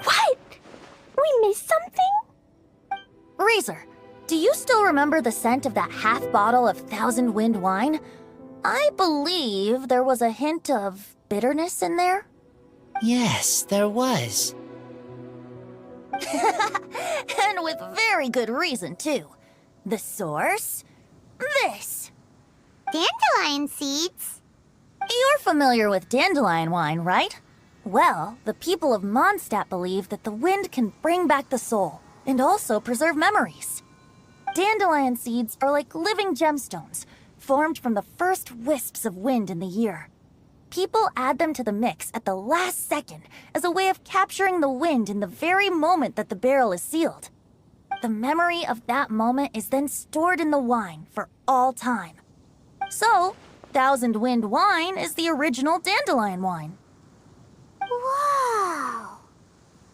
What? We missed something? Razor, do you still remember the scent of that half bottle of Thousand Wind wine? I believe there was a hint of bitterness in there. Yes, there was. And with very good reason, too. The source? This. Dandelion seeds? You're familiar with dandelion wine, right? Well, the people of Mondstadt believe that the wind can bring back the soul and also preserve memories. Dandelion seeds are like living gemstones, formed from the first wisps of wind in the year. People add them to the mix at the last second as a way of capturing the wind in the very moment that the barrel is sealed. The memory of that moment is then stored in the wine for all time. So, Thousand Wind wine is the original dandelion wine. Wow!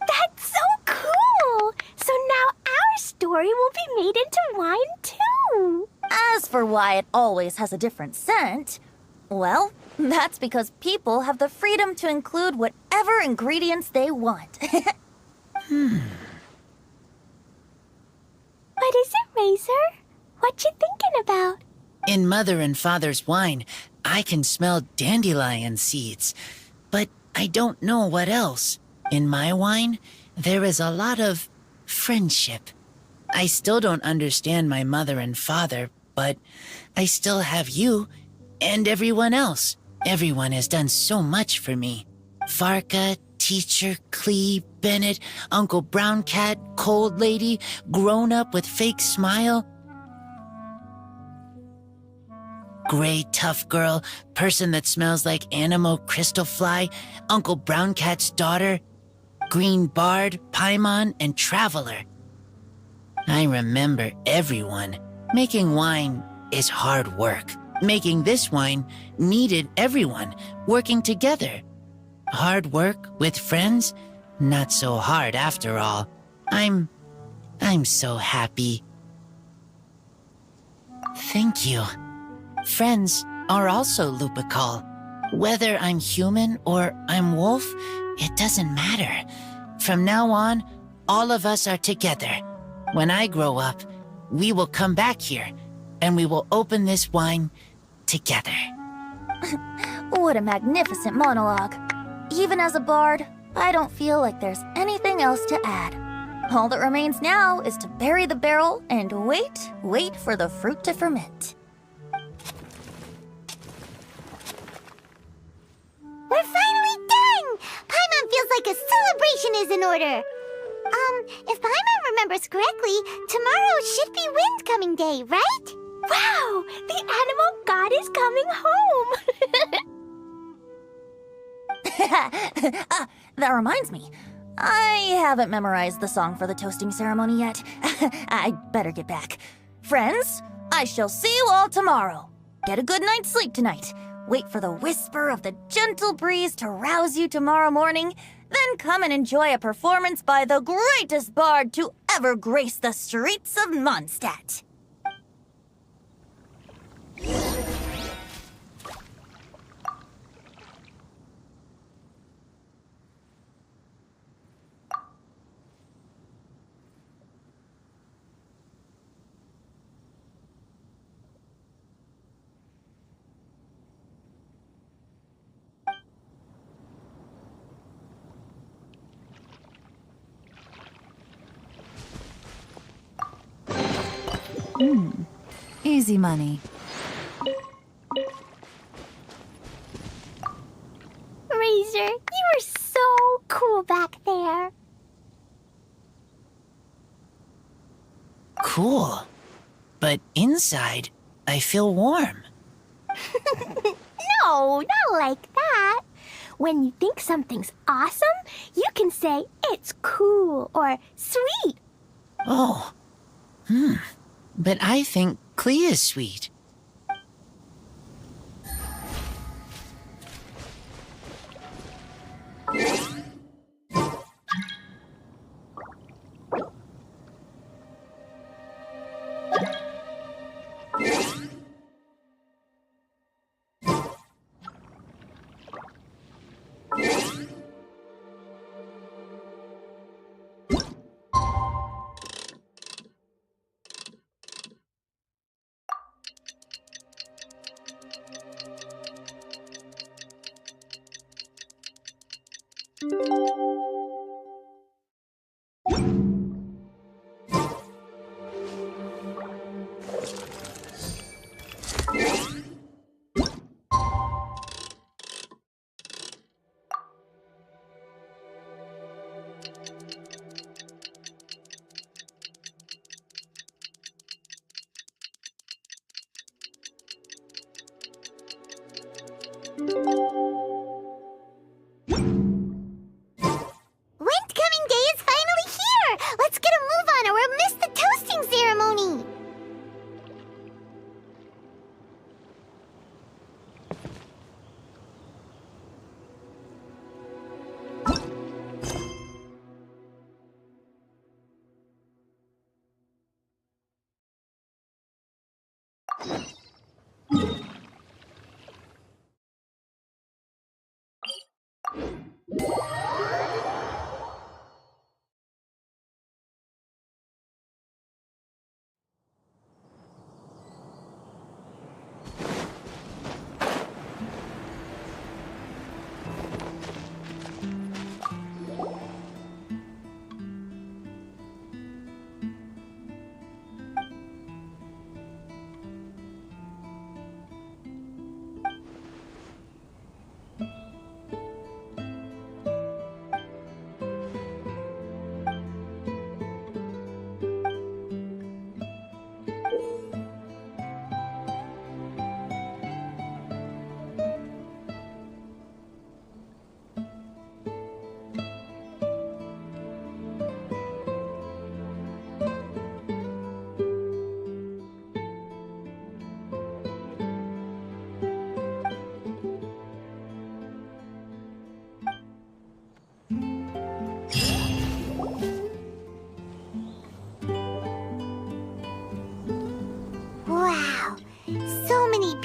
That's so cool! So now our story will be made into wine too. As for why it always has a different scent, Well, that's because people have the freedom to include whatever ingredients they want. What is it, Razor? What you thinking about? In Mother and Father's wine, I can smell dandelion seeds, but I don't know what else. In my wine, there is a lot of friendship. I still don't understand my mother and father, but I still have you and everyone else. Everyone has done so much for me. Farka, Teacher, Clee, Bennett, Uncle Brown Cat, Cold Lady, Grown Up with Fake Smile, Gray Tough Girl, Person that Smells like Animo Crystal Fly, Uncle Brown Cat's Daughter, Green Bard, Paimon, and Traveler. I remember everyone. Making wine is hard work. Making this wine needed everyone working together. Hard work with friends? Not so hard after all. I'm so happy. Thank you. Friends are also Lupical. Whether I'm human or I'm wolf, it doesn't matter. From now on, all of us are together. When I grow up, we will come back here, and we will open this wine together. What a magnificent monologue. Even as a bard, I don't feel like there's anything else to add. All that remains now is to bury the barrel and wait for the fruit to ferment. We're finally done! Paimon feels like a celebration is in order. If Paimon remembers correctly, tomorrow should be Wind-coming day, right? Wow! The animal god is coming home! That reminds me. I haven't memorized the song for the toasting ceremony yet. I'd better get back. Friends, I shall see you all tomorrow. Get a good night's sleep tonight. Wait for the whisper of the gentle breeze to rouse you tomorrow morning. Then come and enjoy a performance by the greatest bard to ever grace the streets of Mondstadt. Easy money. Razor, you are so cool back there. Cool. But inside, I feel warm. No, not like that. When you think something's awesome, you can say it's cool or sweet. Oh. But I think Clee is sweet.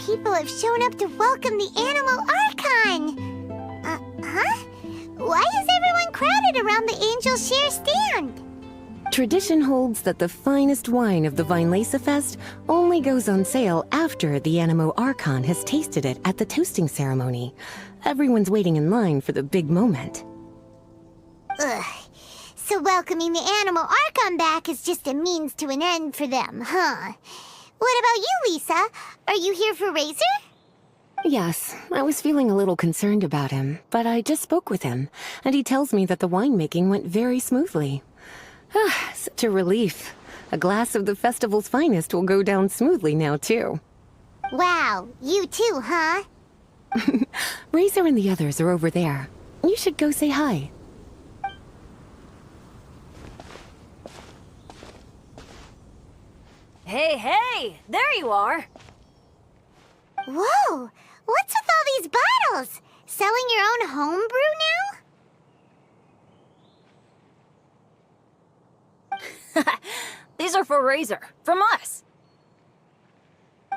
people have shown up to welcome the Animal Archon. Huh? Why is everyone crowded around the Angel Share stand? Tradition holds that the finest wine of the Vinelesa Fest only goes on sale after the Animo Archon has tasted it at the toasting ceremony. Everyone's waiting in line for the big moment. Ugh. So welcoming the Animal Archon back is just a means to an end for them, huh? What about you, Lisa? Are you here for Razor? Yes, I was feeling a little concerned about him, but I just spoke with him, and he tells me that the winemaking went very smoothly. Such a relief. A glass of the festival's finest will go down smoothly now, too. Wow, you too, huh? Razor and the others are over there. You should go say hi. Hey! There you are! Whoa! What's with all these bottles? Selling your own homebrew now? These are for Razor, from us.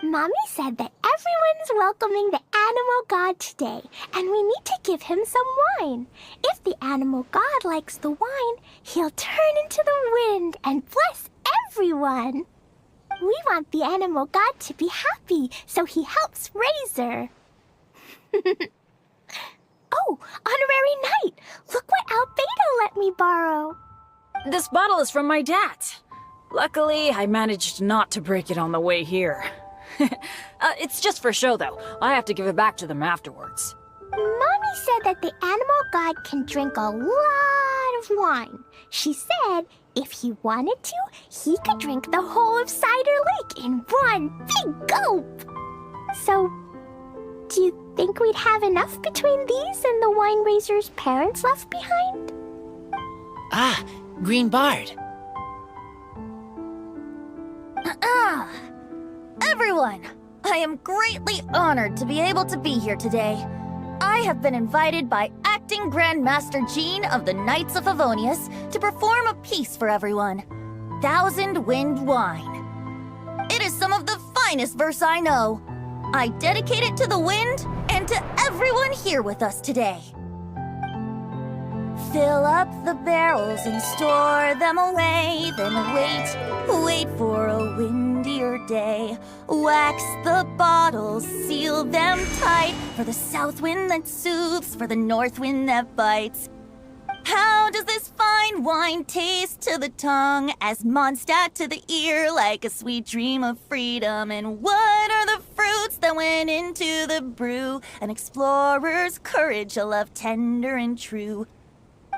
Mommy said that everyone's welcoming the animal god today, and we need to give him some wine. If the animal god likes the wine, he'll turn into the wind and bless everyone. We want the animal god to be happy, so he helps Razor. Oh, Honorary Knight! Look what Albedo let me borrow. This bottle is from my dad. Luckily, I managed not to break it on the way here. It's just for show, though. I have to give it back to them afterwards. Mommy said that the animal god can drink a lot of wine. She said if he wanted to, he could drink the whole of Cider Lake in one big gulp. So, do you think we'd have enough between these and the wine raiser's parents left behind? Ah, Green Bard. Everyone, I am greatly honored to be able to be here today. I have been invited by Acting Grandmaster Jean of the Knights of Favonius to perform a piece for everyone. Thousand Wind Wine. It is some of the finest verse I know. I dedicate it to the wind and to everyone here with us today. Fill up the barrels and store them away, then wait for a windier day. Wax the bottles, seal them tight, for the south wind that soothes, for the north wind that bites. How does this fine wine taste to the tongue, as Mondstadt to the ear, like a sweet dream of freedom? And what are the fruits that went into the brew? An explorer's courage, a love tender and true.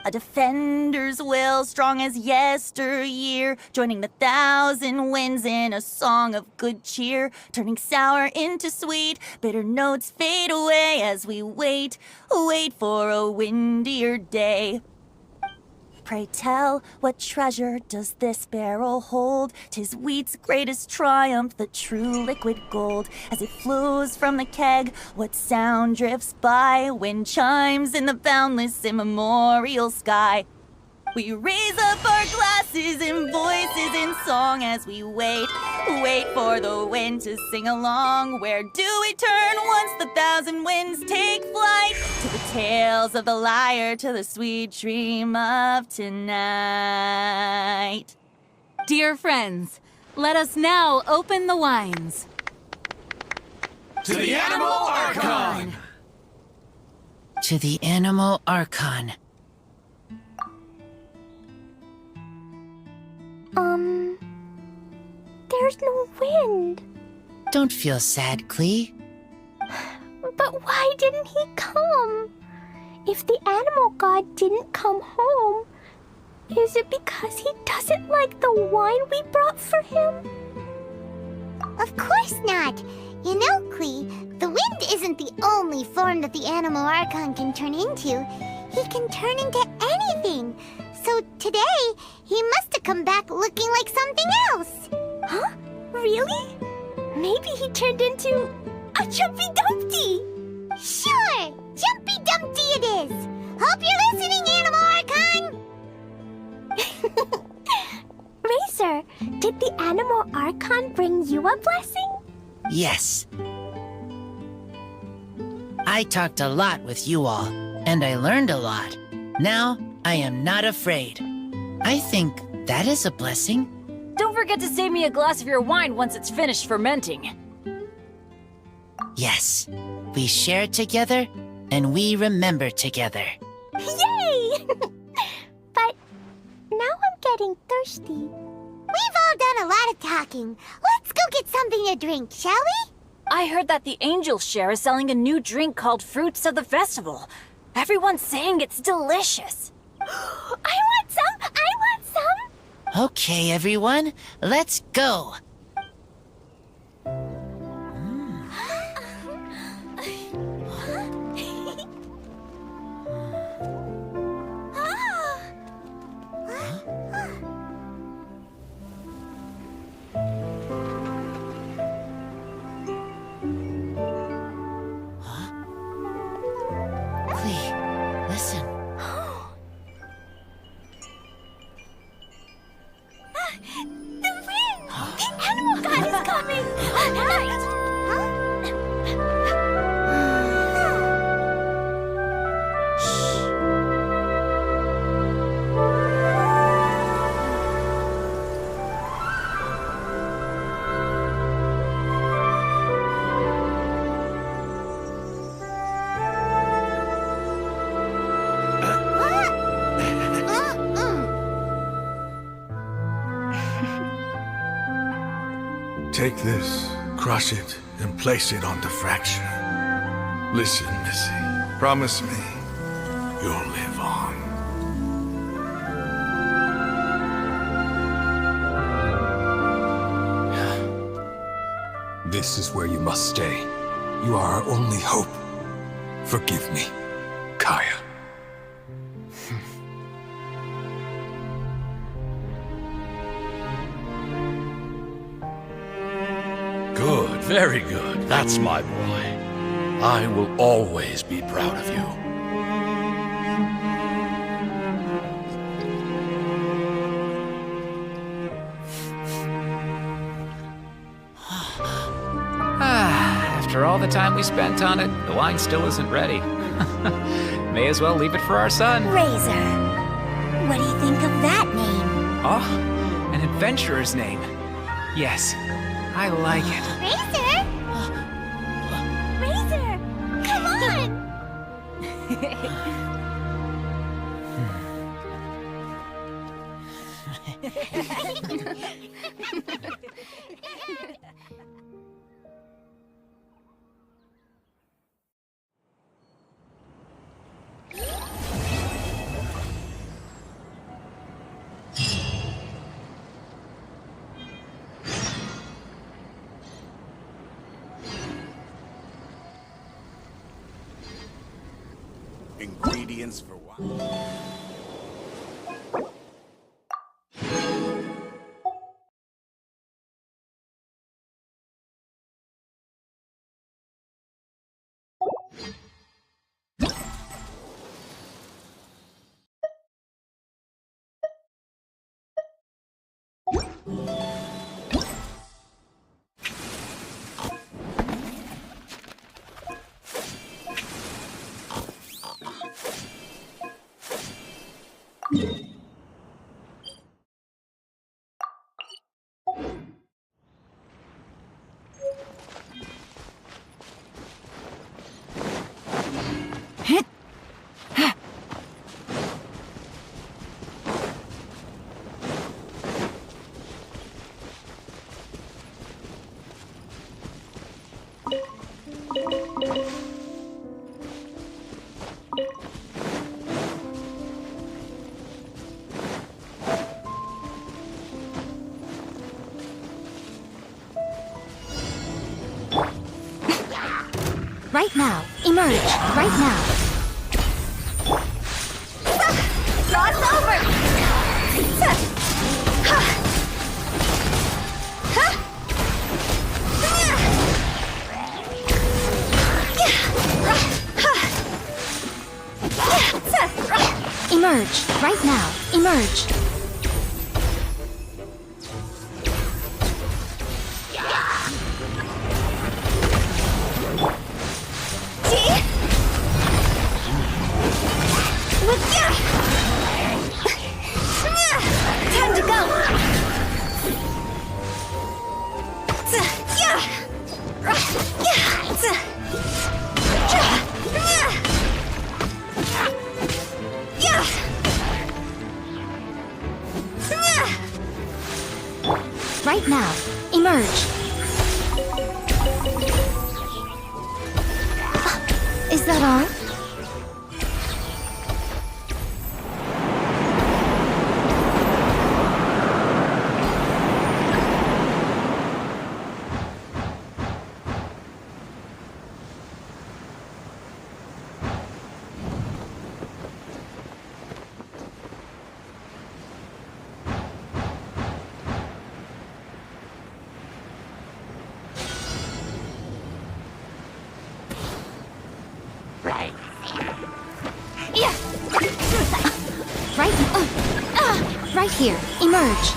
A defender's will, strong as yesteryear, joining the thousand winds in a song of good cheer, turning sour into sweet, bitter notes fade away as we wait for a windier day. Pray tell, what treasure does this barrel hold? 'Tis wheat's greatest triumph, the true liquid gold. As it flows from the keg, what sound drifts by? Wind chimes in the boundless immemorial sky. We raise up our glasses and voices in song as we wait for the wind to sing along. Where do we turn once the thousand winds take flight? To the tales of the lyre, to the sweet dream of tonight. Dear friends, let us now open the wines. To the Animal Archon! To the Animal Archon. There's no wind. Don't feel sad, Klee. But why didn't he come? If the animal god didn't come home, is it because he doesn't like the wine we brought for him? Of course not. You know, Klee, the wind isn't the only form that the Animal Archon can turn into. He can turn into anything. So today, he must have come back looking like something else. Huh? Really? Maybe he turned into a Jumpy Dumpty. Sure, Jumpy Dumpty it is. Hope you're listening, Animal Archon. Razor, did the Animal Archon bring you a blessing? Yes. I talked a lot with you all, and I learned a lot. Now, I am not afraid. I think that is a blessing. Don't forget to save me a glass of your wine once it's finished fermenting. Yes, we share together, and we remember together. Yay! But now I'm getting thirsty. We've all done a lot of talking. Let's go get something to drink, shall we? I heard that the Angel Share is selling a new drink called Fruits of the Festival. Everyone's saying it's delicious. I want some! I want some! Okay, everyone, let's go. Listen. The wind! The animal god is coming! Take this, crush it, and place it on the fracture. Listen, Missy. Promise me you'll live on. This is where you must stay. You are our only hope. Forgive me, Kaya. Good, very good. That's my boy. I will always be proud of you. After all the time we spent on it, the wine still isn't ready. May as well leave it for our son. Razor. What do you think of that name? Oh, an adventurer's name. Yes, I like it. Razor? Razor! Come on! Ingredients for wine. Right now. Emerge. Right now. Cross over! Emerge. Right now. Emerge. Right now. Emerge. Is that all? Right here. Emerge.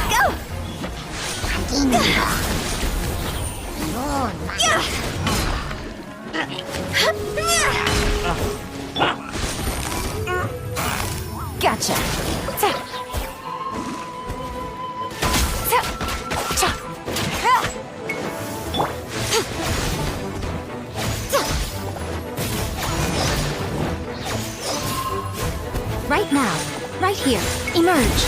Go! Gotcha. Right now. Right here. Emerge.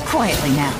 Quietly now.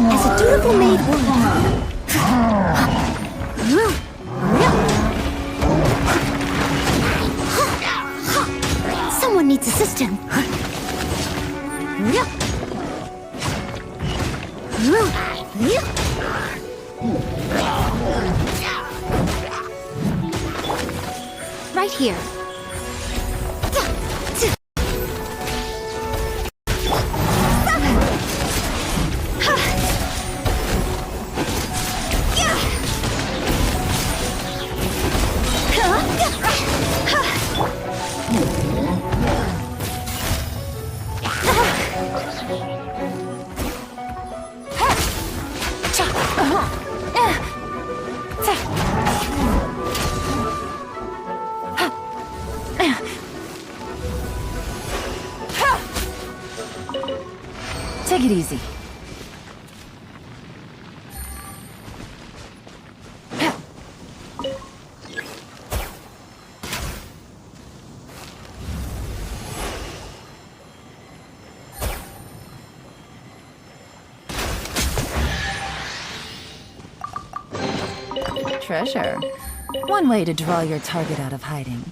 As a dutiful maid would. Someone needs assistance. Right here. Take it easy. Treasure. One way to draw your target out of hiding.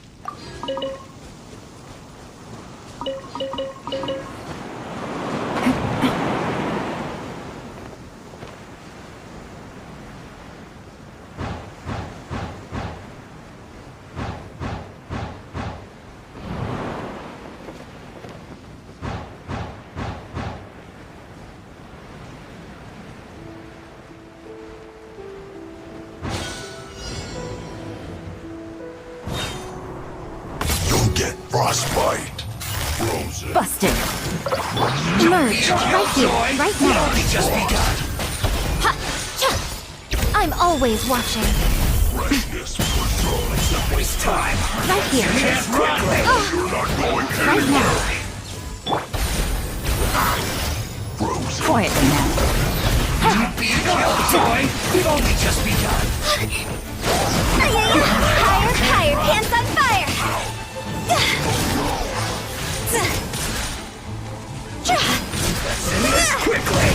Frostbite. Frozen. Busted. Emerge right here, right now. Just begun. Ha! Cha! I'm always watching. Freshness control. Don't waste time. Right here. Quickly. You're not going Right now. Frozen. Quietly now. Be killjoy. We've only just begun. Higher, higher, hands on fire! Send this quickly.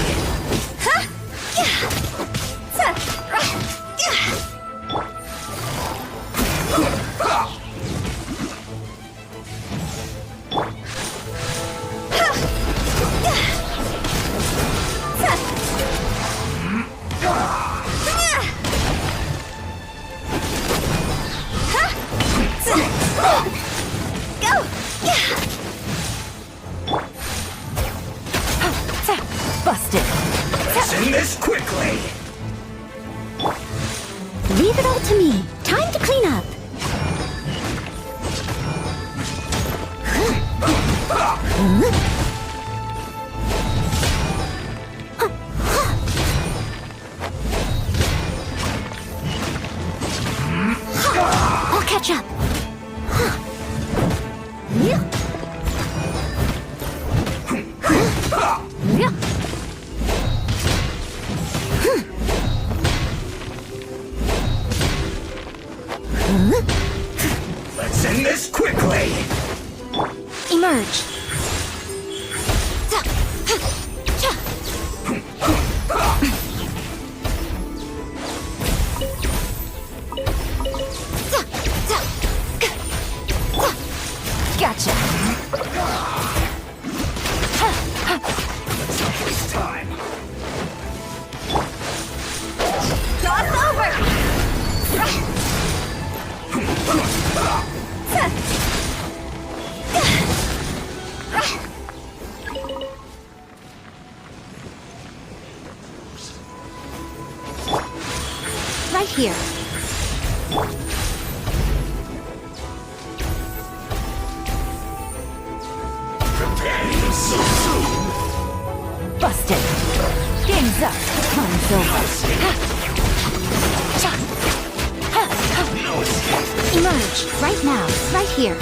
Busted. Send this quickly. Leave it all to me. Time to clean up. I'll catch up. Let's end this quickly. Emerge. Gotcha. Don't waste time. Toss over. Right here. Preparing so soon. Busted. Game's up. Time's over. Emerge right now, right here.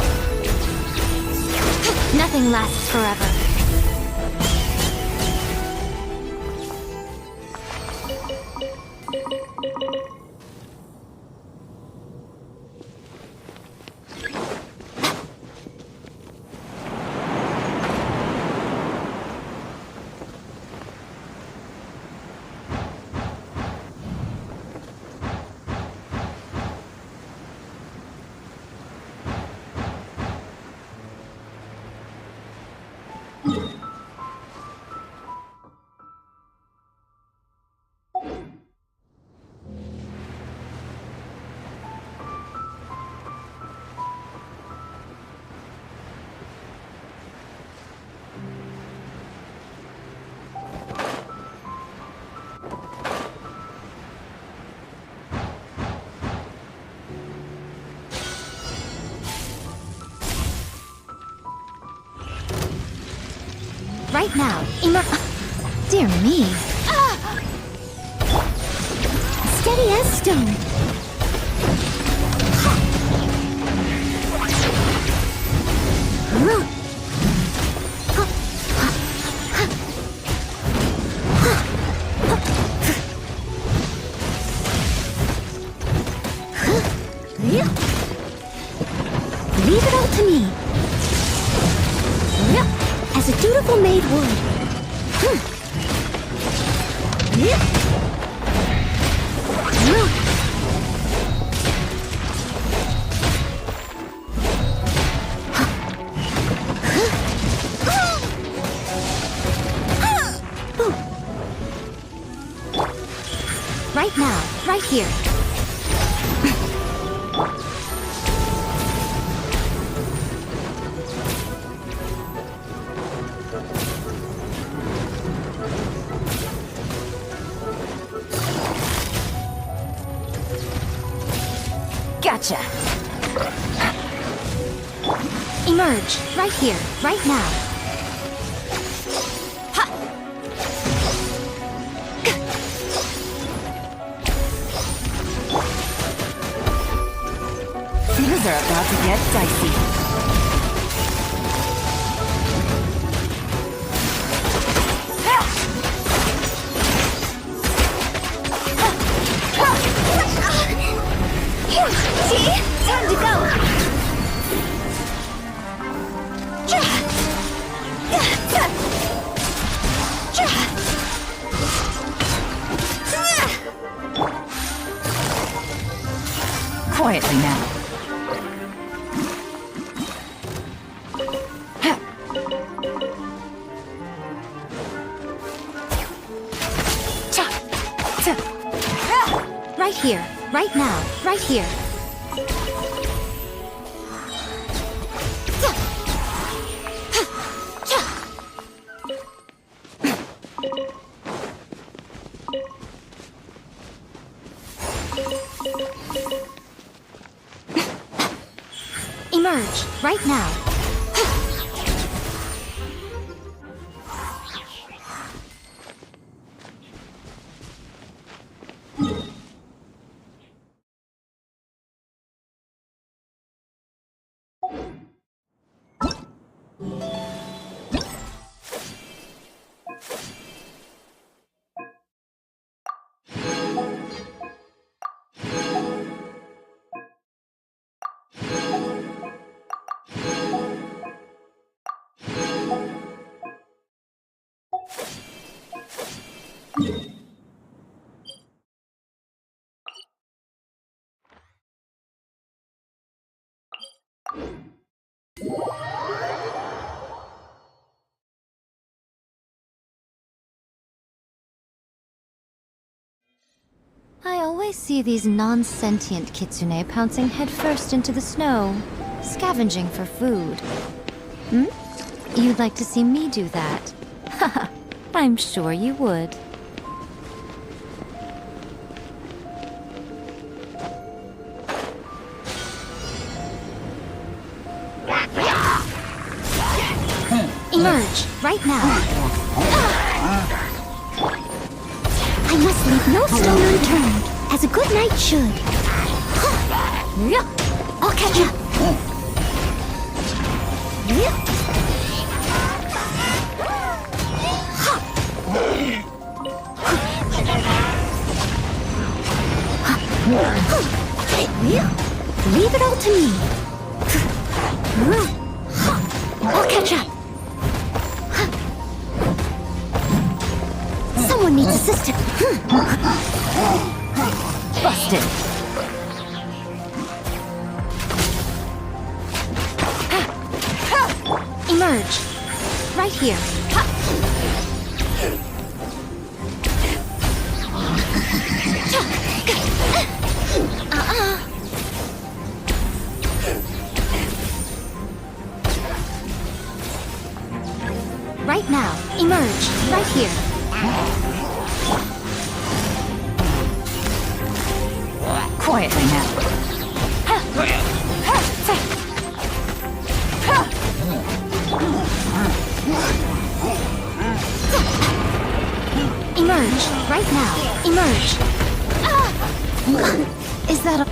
Nothing lasts forever. Right now, dear me. Steady as stone. Leave it all to me. As a dutiful maid would. Right now, right here. Gotcha. Emerge, right here, right now. Things are about to get dicey. Time to go! Quietly now. Right here, right now, right here. Emerge, right now. I always see these non-sentient kitsune pouncing headfirst into the snow, scavenging for food. Hmm? You'd like to see me do that? Haha, I'm sure you would. Emerge, right now. I must leave no stone unturned, as a good knight should. I'll catch up. Leave it all to me. I'll catch up. Someone needs assistance. Busted. Emerge. Right here. Right now. Emerge. Right here. Quietly now. Emerge, right now. Emerge. Is that a...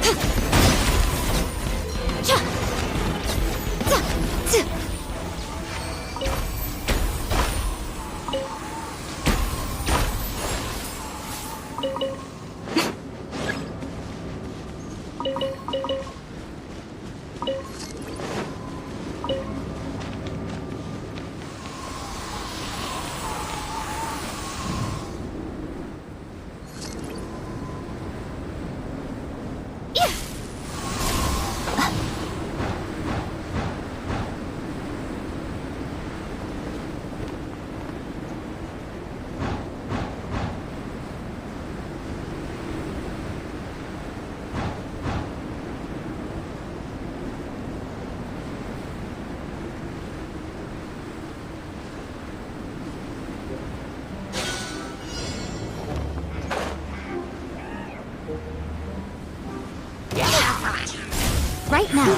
Right now.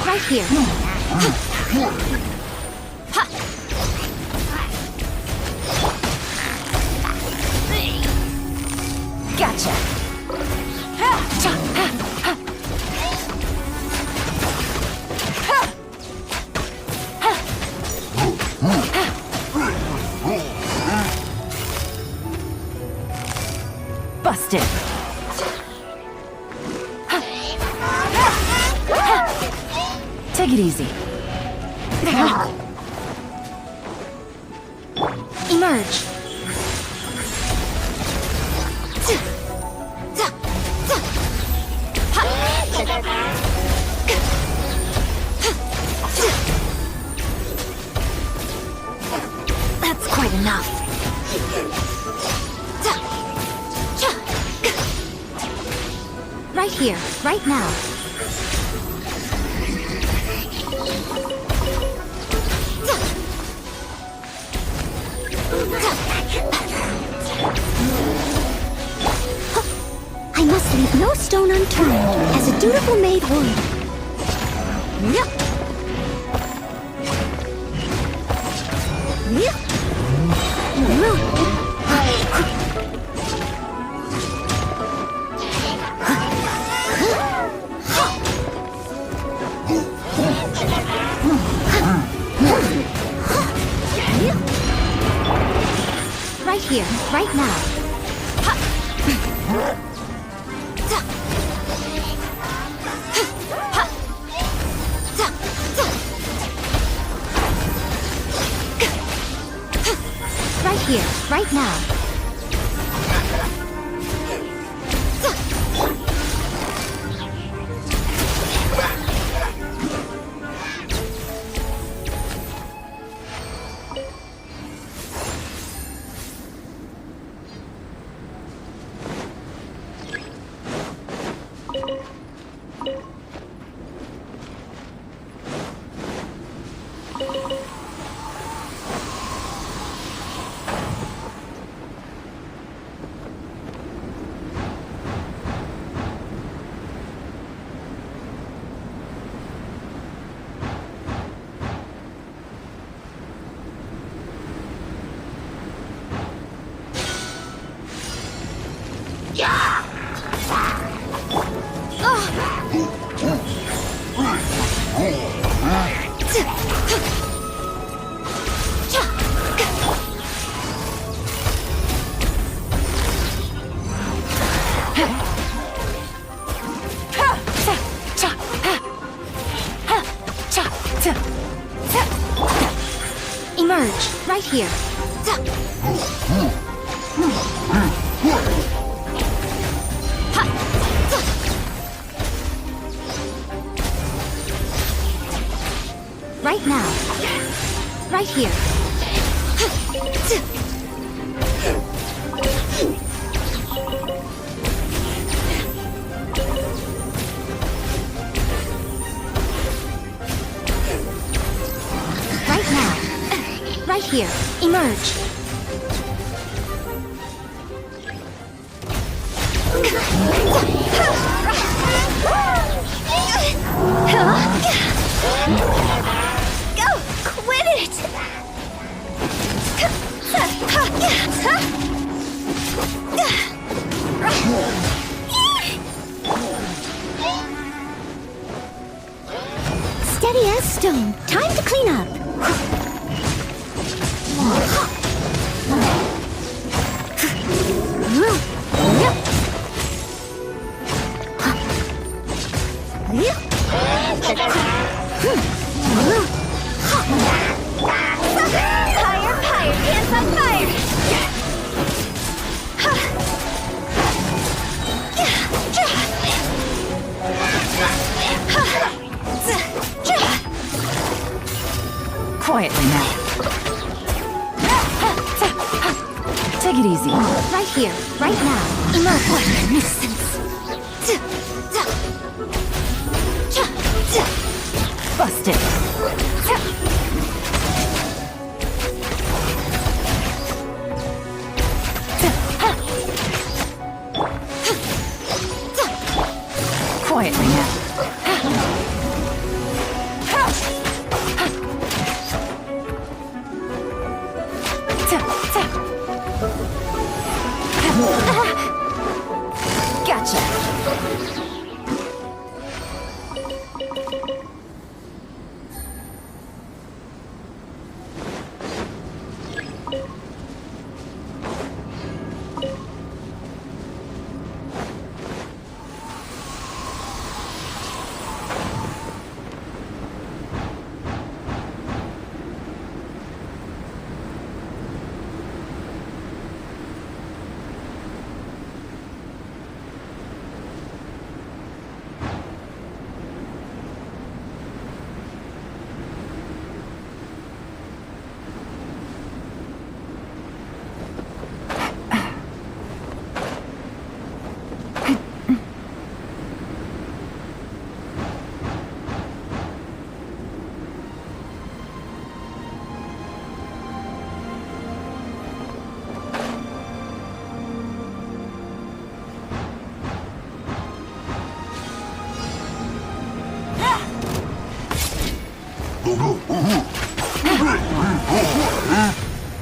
Right here. Gotcha. Busted. Take it easy. Emerge. That's quite enough. Right here, right now. I must leave no stone unturned, as a dutiful maid would. Right here, right now. Right here, right now. Emerge, right here. Right now. Right here. Right now. Right here. Emerge. Go! Quit it! Steady as stone. Time to clean up. Fire, fire, hands on fire! Quietly now. Take it easy. Right here, right now. Emerge. What a nuisance. Busted. Quietly now.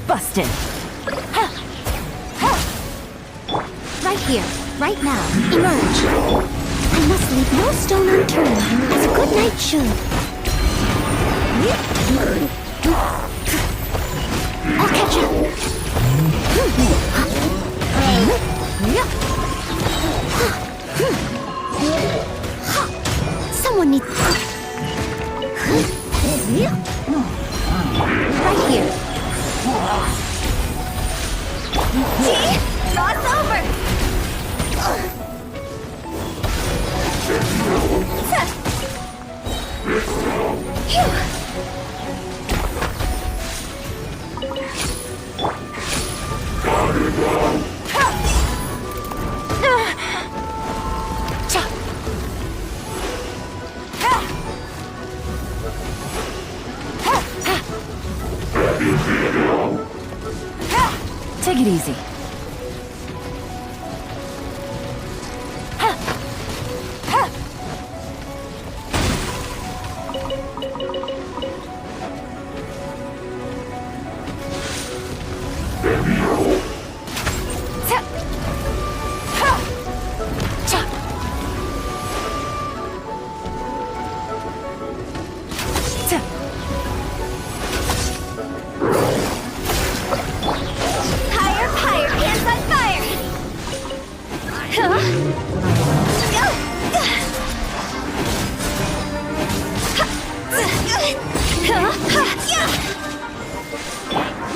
Busted. Right here, right now. Emerge. I must leave no stone unturned, as a good knight should. I'll catch up. Someone needs... Right here. Cross over! Take it easy.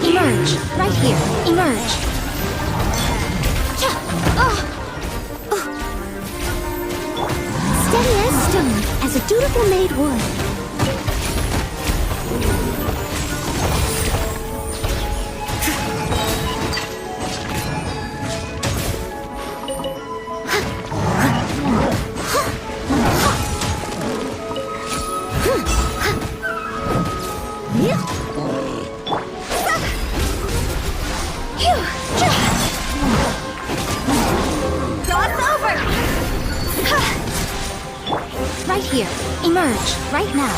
Emerge. Right here. Emerge. Steady as stone, as a dutiful maid would. Right here. Emerge. Right now.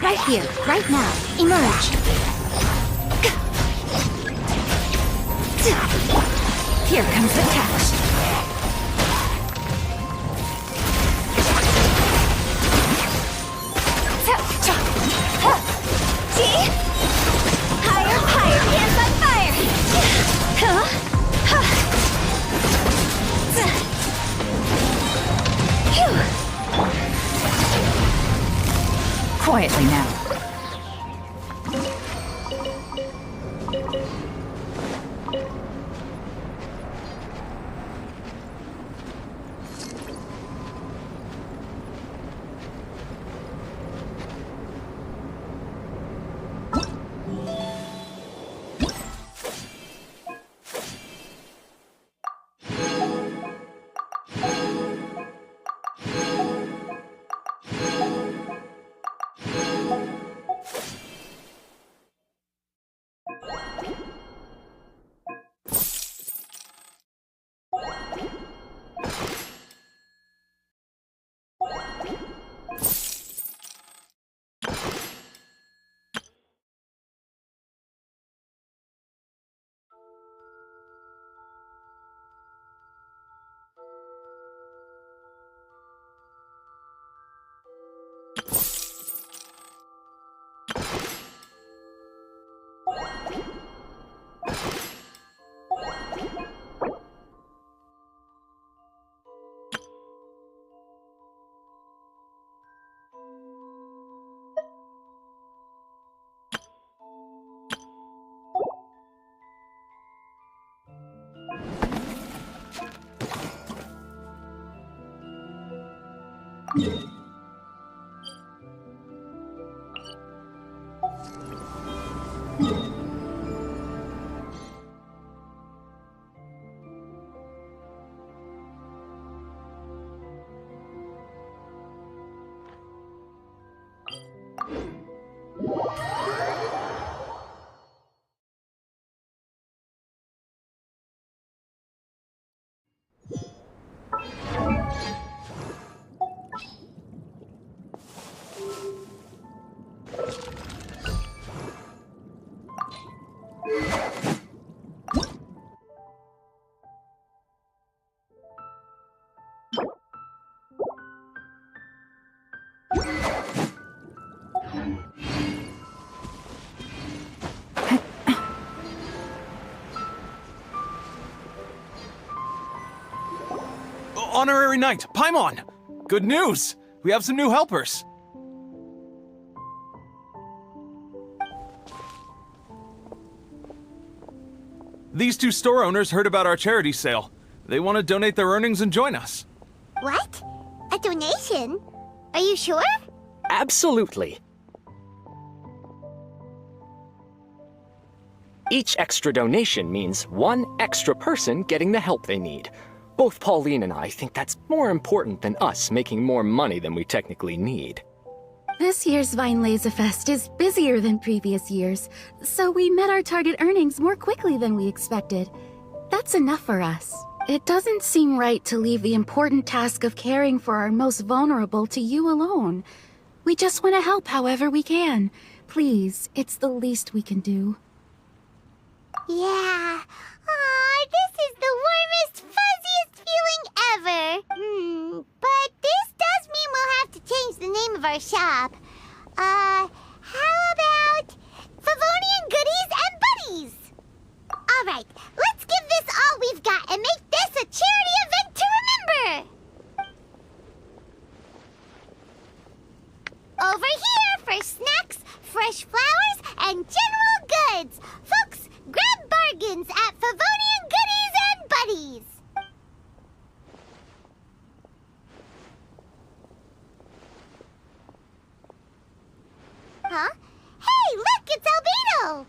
Right here, right now. Emerge. Here comes the catch. Higher, higher, hands on fire! Quietly now. Honorary Knight, Paimon! Good news! We have some new helpers! These two store owners heard about our charity sale. They want to donate their earnings and join us. What? A donation? Are you sure? Absolutely. Each extra donation means one extra person getting the help they need. Both Pauline and I think that's more important than us making more money than we technically need. This year's Vine Laser Fest is busier than previous years, so we met our target earnings more quickly than we expected. That's enough for us. It doesn't seem right to leave the important task of caring for our most vulnerable to you alone. We just want to help however we can. Please, it's the least we can do. Yeah. Aw, this is the warmest, fuzziest feeling ever. But this does mean we'll have to change the name of our shop. How about Favonian Goodies and Buddies? Alright, let's give this all we've got and make this a charity event to remember! Over here for snacks, fresh flowers, and general goods. Folks, grab bargains at Favonian Goodies and Buddies. Huh? Hey, look, it's Albedo!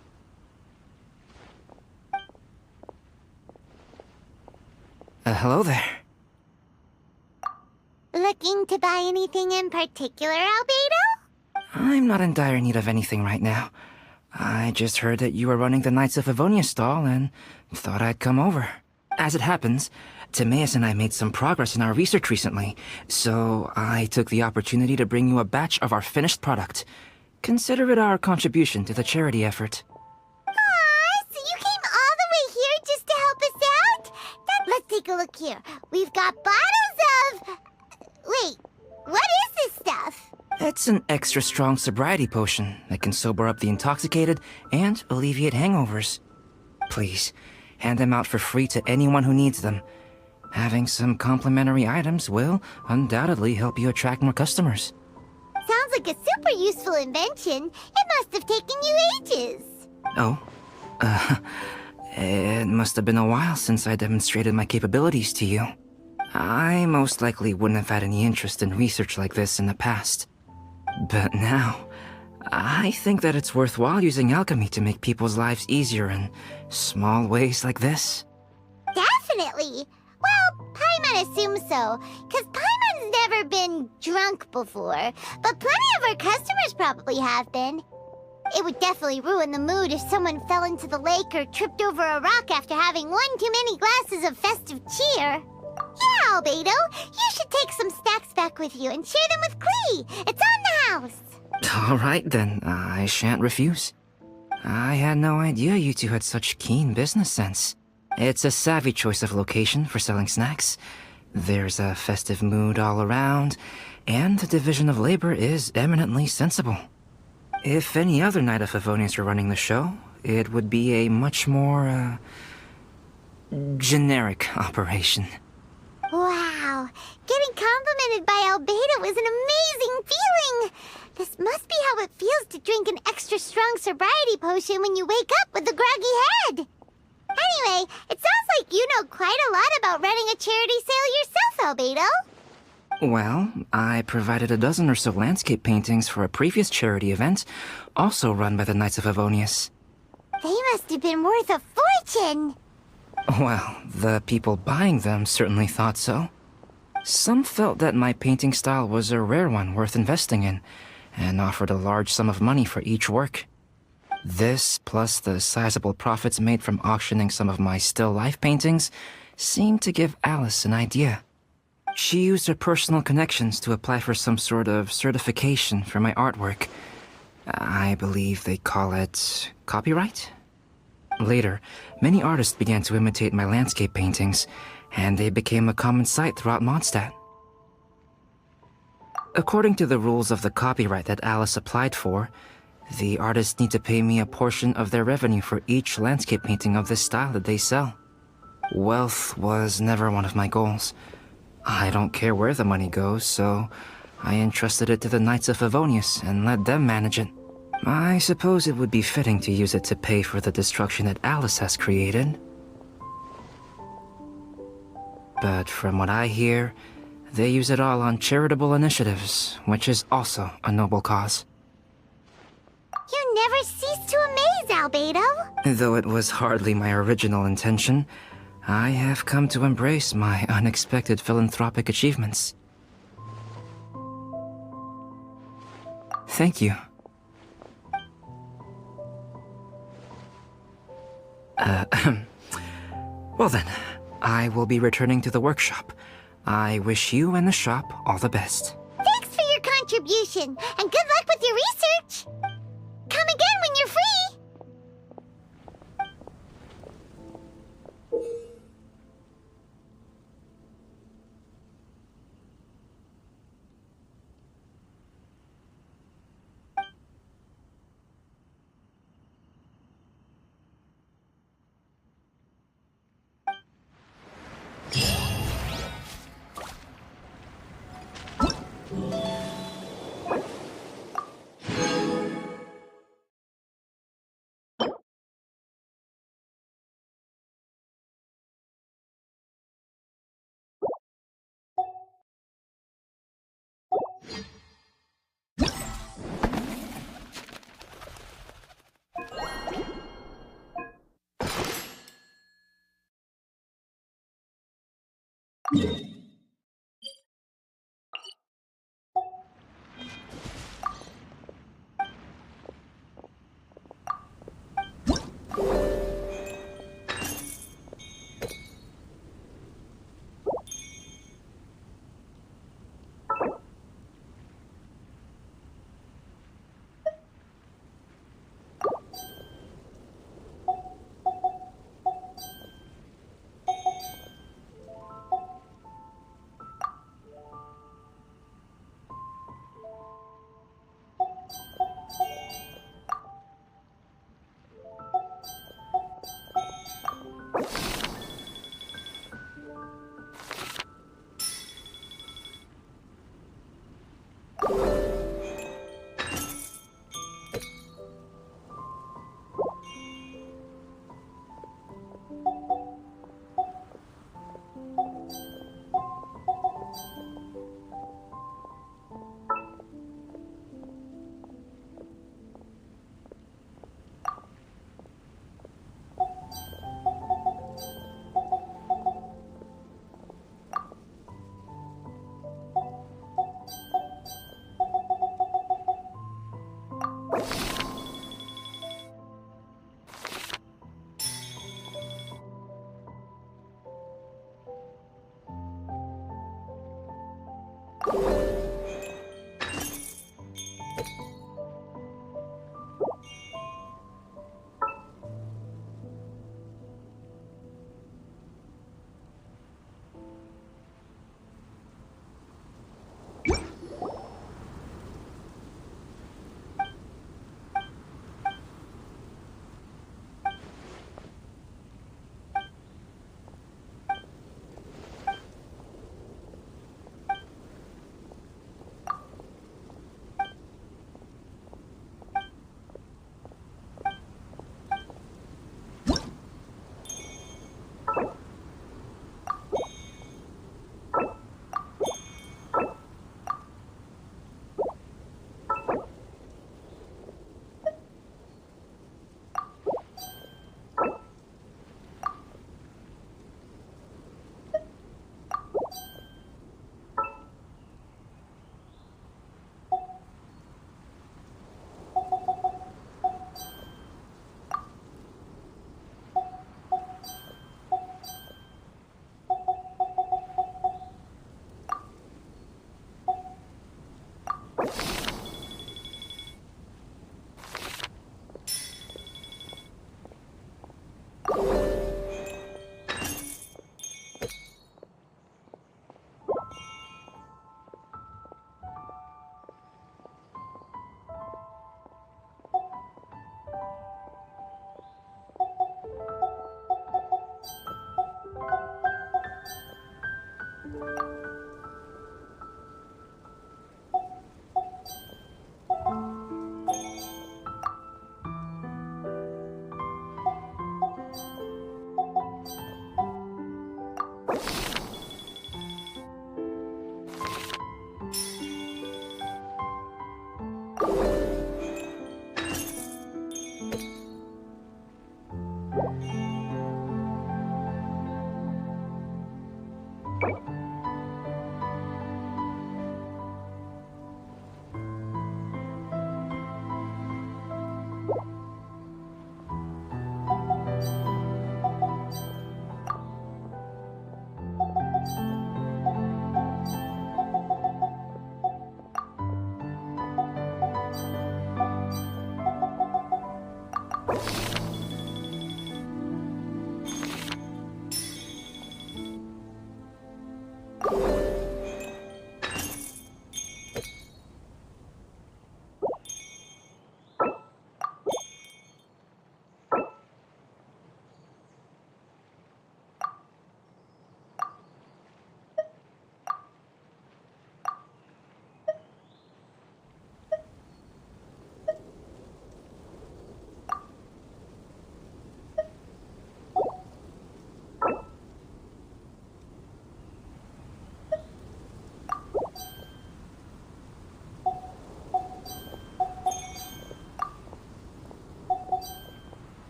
Hello there. Looking to buy anything in particular, Albedo? I'm not in dire need of anything right now. I just heard that you were running the Knights of Avonia stall and thought I'd come over. As it happens, Timaeus and I made some progress in our research recently, so I took the opportunity to bring you a batch of our finished product. Consider it our contribution to the charity effort. Aw, so you came all the way here just to help us out? Let's take a look here. We've got bottles of... Wait, what is this stuff? It's an extra strong sobriety potion that can sober up the intoxicated and alleviate hangovers. Please, hand them out for free to anyone who needs them. Having some complimentary items will undoubtedly help you attract more customers. Sounds like a super useful invention. It must have taken you ages. Oh? It must have been a while since I demonstrated my capabilities to you. I most likely wouldn't have had any interest in research like this in the past. But now, I think that it's worthwhile using alchemy to make people's lives easier in small ways like this. Definitely. Well, Paimon assumes so, because Paimon's never been drunk before, but plenty of our customers probably have been. It would definitely ruin the mood if someone fell into the lake or tripped over a rock after having one too many glasses of festive cheer. Yeah, Albedo, you should take some snacks back with you and share them with Klee. It's on the house. All right, then. I shan't refuse. I had no idea you two had such keen business sense. It's a savvy choice of location for selling snacks. There's a festive mood all around, and the division of labor is eminently sensible. If any other Knight of Favonians were running the show, it would be a much more, generic operation. Wow, getting complimented by Albedo was an amazing feeling. This must be how it feels to drink an extra strong sobriety potion when you wake up with a groggy head. Anyway, it sounds like you know quite a lot about running a charity sale yourself, Albedo. Well, I provided a dozen or so landscape paintings for a previous charity event, also run by the Knights of Avonius. They must have been worth a fortune! Well, the people buying them certainly thought so. Some felt that my painting style was a rare one worth investing in, and offered a large sum of money for each work. This, plus the sizable profits made from auctioning some of my still life paintings, seemed to give Alice an idea. She used her personal connections to apply for some sort of certification for my artwork. I believe they call it copyright? Later, many artists began to imitate my landscape paintings, and they became a common sight throughout Mondstadt. According to the rules of the copyright that Alice applied for, the artists need to pay me a portion of their revenue for each landscape painting of this style that they sell. Wealth was never one of my goals. I don't care where the money goes, so I entrusted it to the Knights of Favonius and let them manage it. I suppose it would be fitting to use it to pay for the destruction that Alice has created. But from what I hear, they use it all on charitable initiatives, which is also a noble cause. You never cease to amaze, Albedo! Though it was hardly my original intention, I have come to embrace my unexpected philanthropic achievements. Thank you. Well then, I will be returning to the workshop. I wish you and the shop all the best. Thanks for your contribution, and good luck with your research! Come again when you're free!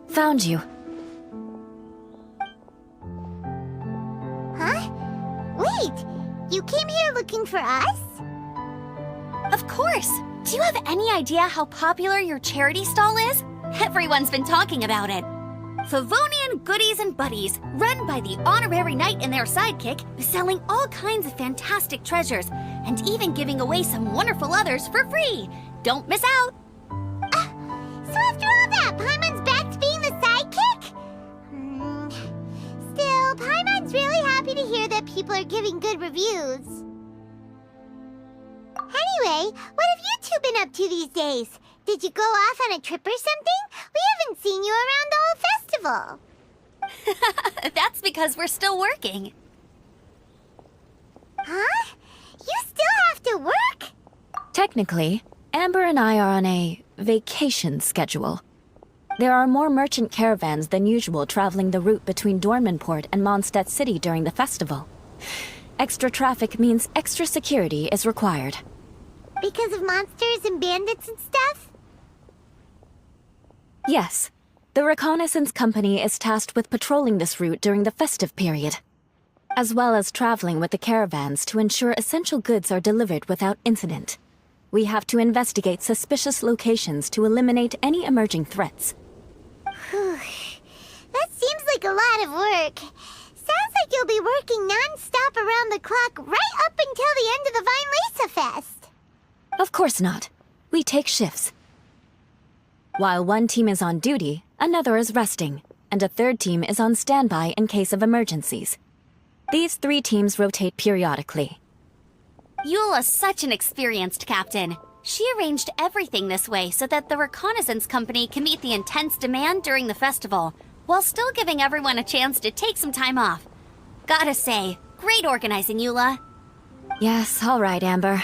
Found you. Huh? Wait, you came here looking for us? Of course! Do you have any idea how popular your charity stall is? Everyone's been talking about it. Favonian Goodies and Buddies, run by the Honorary Knight and their sidekick, is selling all kinds of fantastic treasures, and even giving away some wonderful others for free. Don't miss out! So after all that, Paimon's back to being the sidekick? Still, Paimon's really happy to hear that people are giving good reviews. Anyway, what have you two been up to these days? Did you go off on a trip or something? We haven't seen you around the whole festival. That's because we're still working. Huh? You still have to work? Technically, Amber and I are on a vacation schedule. There are more merchant caravans than usual traveling the route between Dormanport and Mondstadt City during the festival. Extra traffic means extra security is required. Because of monsters and bandits and stuff? Yes. The Reconnaissance Company is tasked with patrolling this route during the festive period, as well as traveling with the caravans to ensure essential goods are delivered without incident. We have to investigate suspicious locations to eliminate any emerging threats. Whew. That seems like a lot of work. Sounds like you'll be working non-stop around the clock right up until the end of the Vine Lisa Fest. Of course not. We take shifts. While one team is on duty, another is resting, and a third team is on standby in case of emergencies. These 3 teams rotate periodically. Eula's such an experienced captain. She arranged everything this way so that the Reconnaissance Company can meet the intense demand during the festival, while still giving everyone a chance to take some time off. Gotta say, great organizing, Eula. Yes, all right, Amber.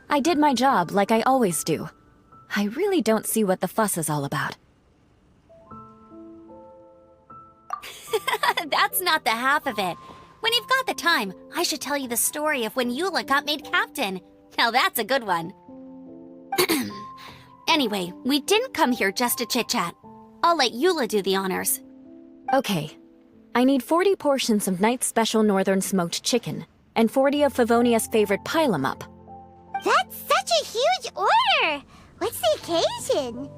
I did my job like I always do. I really don't see what the fuss is all about. That's not the half of it. When you've got the time, I should tell you the story of when Eula got made captain. Now that's a good one. Anyway, we didn't come here just to chit-chat. I'll let Eula do the honors. Okay. I need 40 portions of Knight's Special Northern Smoked Chicken, and 40 of Favonia's favorite pile-em-up. That's such a huge order! What's the occasion?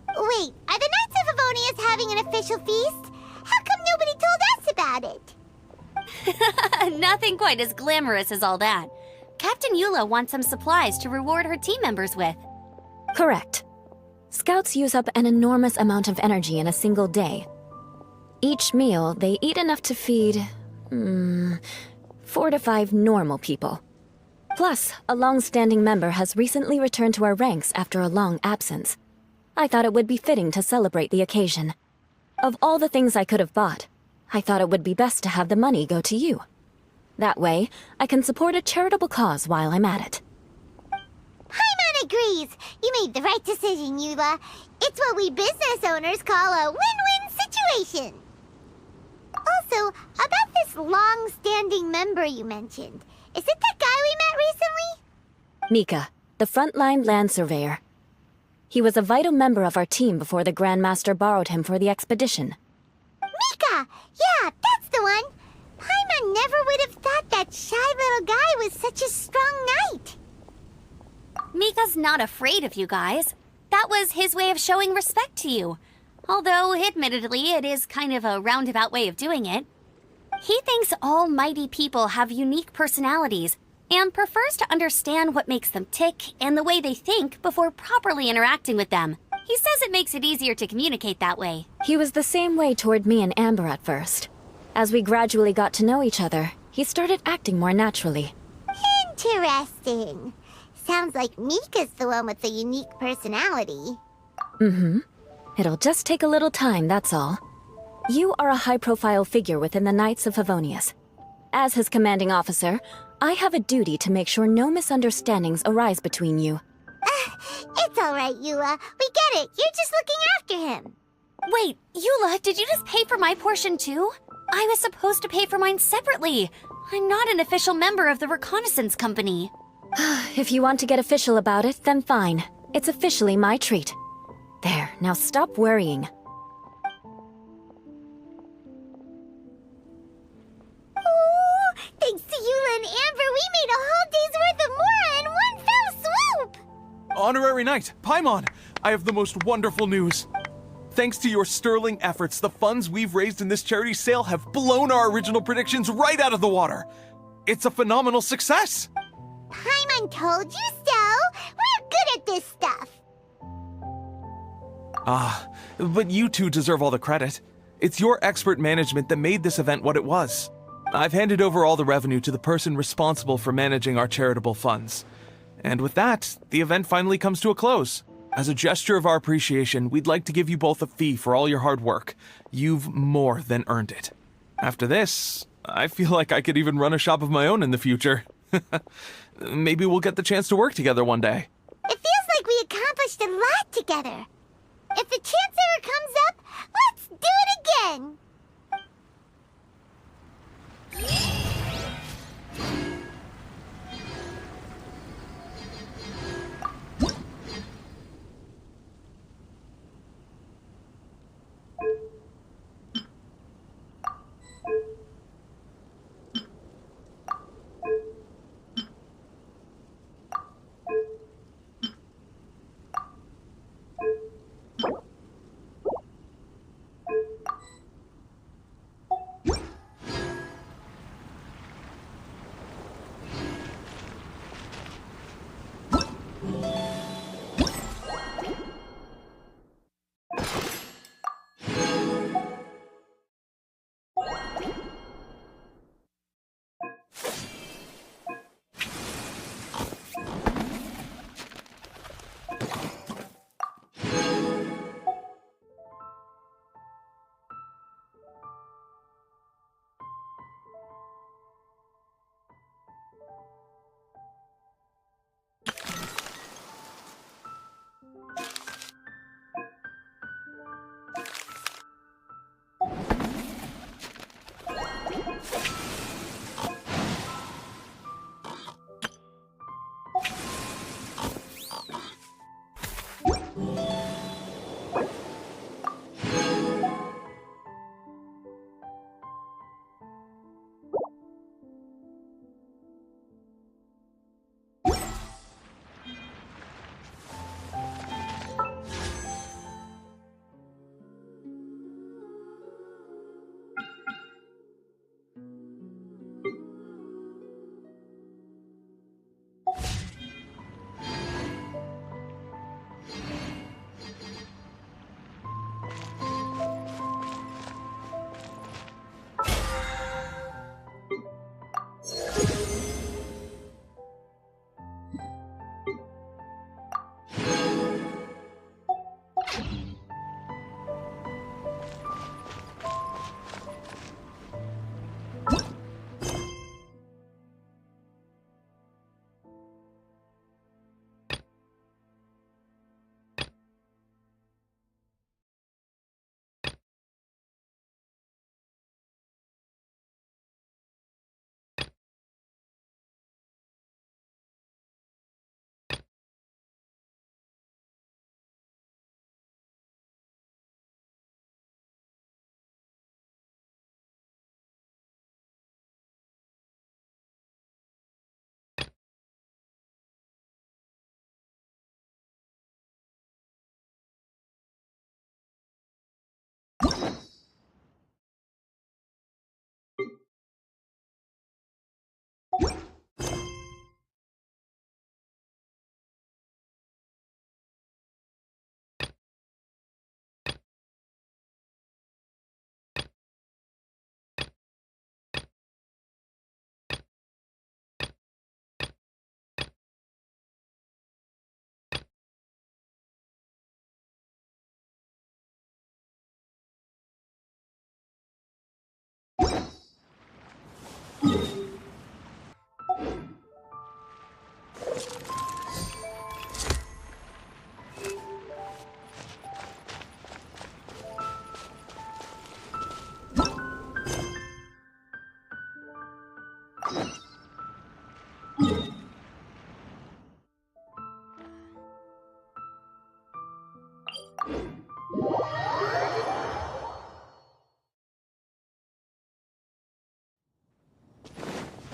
Wait, are the Knights of Favonia's having an official feast? How come nobody told us about it? Nothing quite as glamorous as all that. Captain Eula wants some supplies to reward her team members with. Correct. Scouts use up an enormous amount of energy in a single day. Each meal, they eat enough to feed... 4 to 5 normal people. Plus, a long-standing member has recently returned to our ranks after a long absence. I thought it would be fitting to celebrate the occasion. Of all the things I could have bought, I thought it would be best to have the money go to you. That way, I can support a charitable cause while I'm at it. Paimon agrees! You made the right decision, Eula. It's what we business owners call a win-win situation. Also, about this long-standing member you mentioned, is it that guy we met recently? Mika, the frontline land surveyor. He was a vital member of our team before the Grandmaster borrowed him for the expedition. Mika! Yeah, that's the one! Paimon never would have thought that shy little guy was such a strong knight. Mika's not afraid of you guys. That was his way of showing respect to you. Although, admittedly, it is kind of a roundabout way of doing it. He thinks all mighty people have unique personalities, and prefers to understand what makes them tick and the way they think before properly interacting with them. He says it makes it easier to communicate that way. He was the same way toward me and Amber at first. As we gradually got to know each other, he started acting more naturally. Interesting. Sounds like Mika's the one with the unique personality. Mm-hmm. It'll just take a little time, that's all. You are a high-profile figure within the Knights of Favonius. As his commanding officer, I have a duty to make sure no misunderstandings arise between you. It's all right, Eula. We get it. You're just looking after him. Wait, Eula, did you just pay for my portion too? I was supposed to pay for mine separately. I'm not an official member of the Reconnaissance Company. If you want to get official about it, then fine. It's officially my treat. There. Now stop worrying. Oh, thanks to Eula and Amber, we made a whole day's worth of Mora in one fell swoop! Honorary Knight, Paimon, I have the most wonderful news. Thanks to your sterling efforts, the funds we've raised in this charity sale have blown our original predictions right out of the water. It's a phenomenal success! Paimon told you so! We're good at this stuff! But you two deserve all the credit. It's your expert management that made this event what it was. I've handed over all the revenue to the person responsible for managing our charitable funds. And with that, the event finally comes to a close. As a gesture of our appreciation, we'd like to give you both a fee for all your hard work. You've more than earned it. After this, I feel like I could even run a shop of my own in the future. Maybe we'll get the chance to work together one day. It feels like we accomplished a lot together. If the chance ever comes up, let's do it again!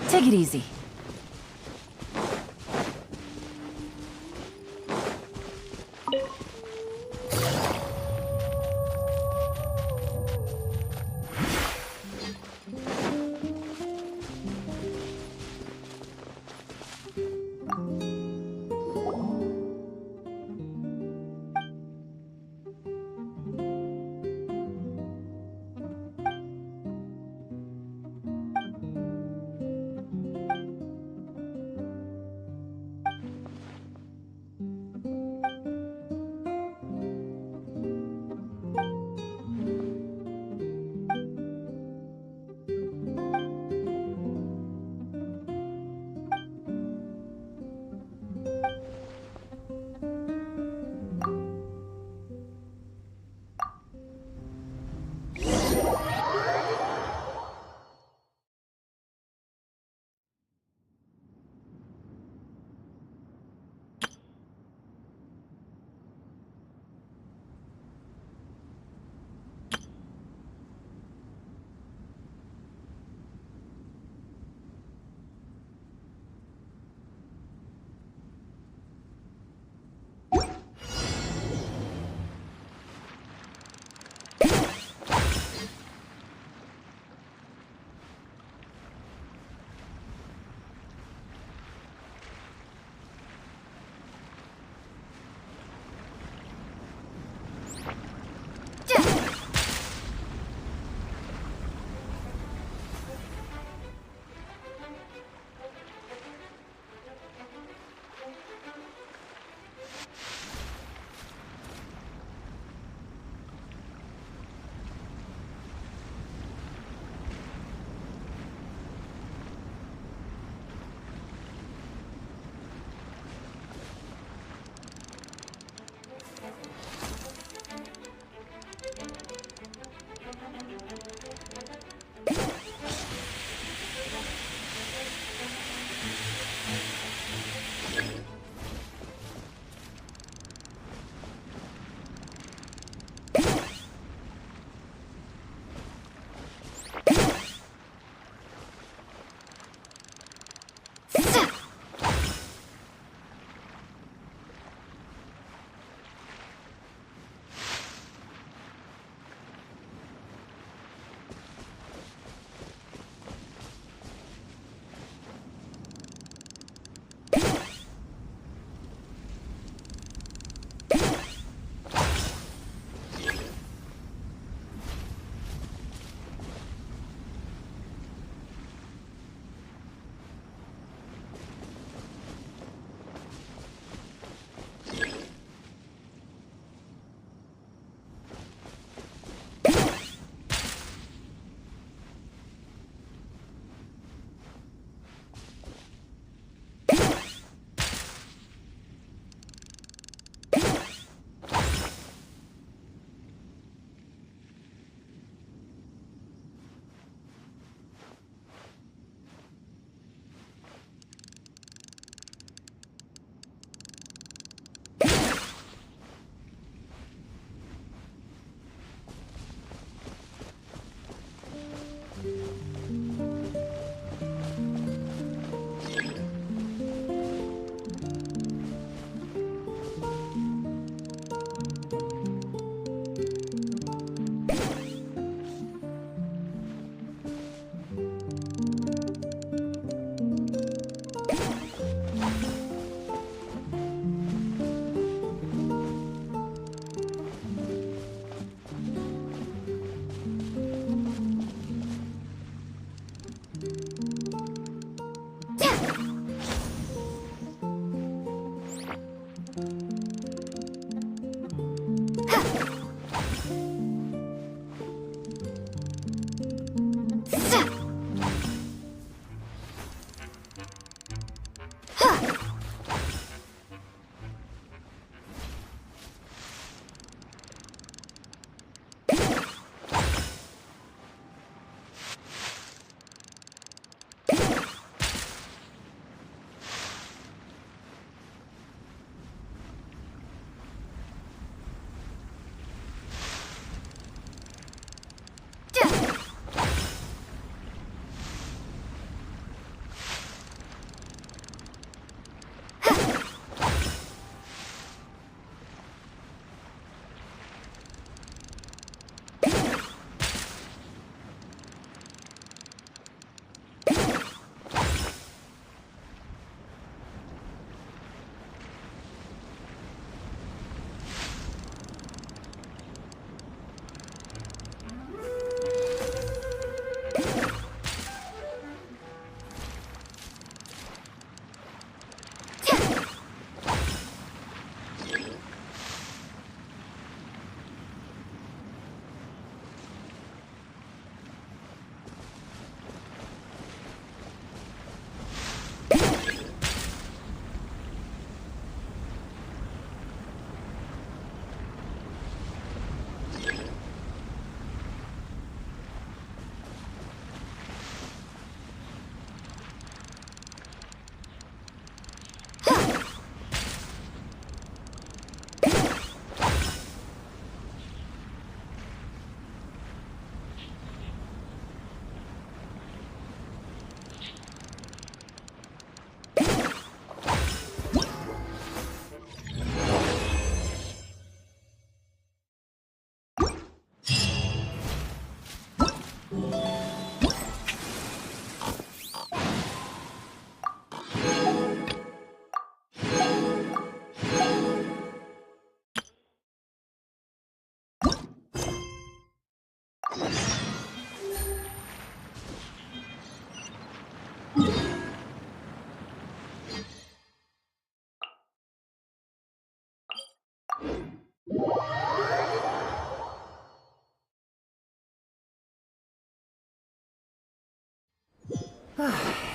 Take it easy.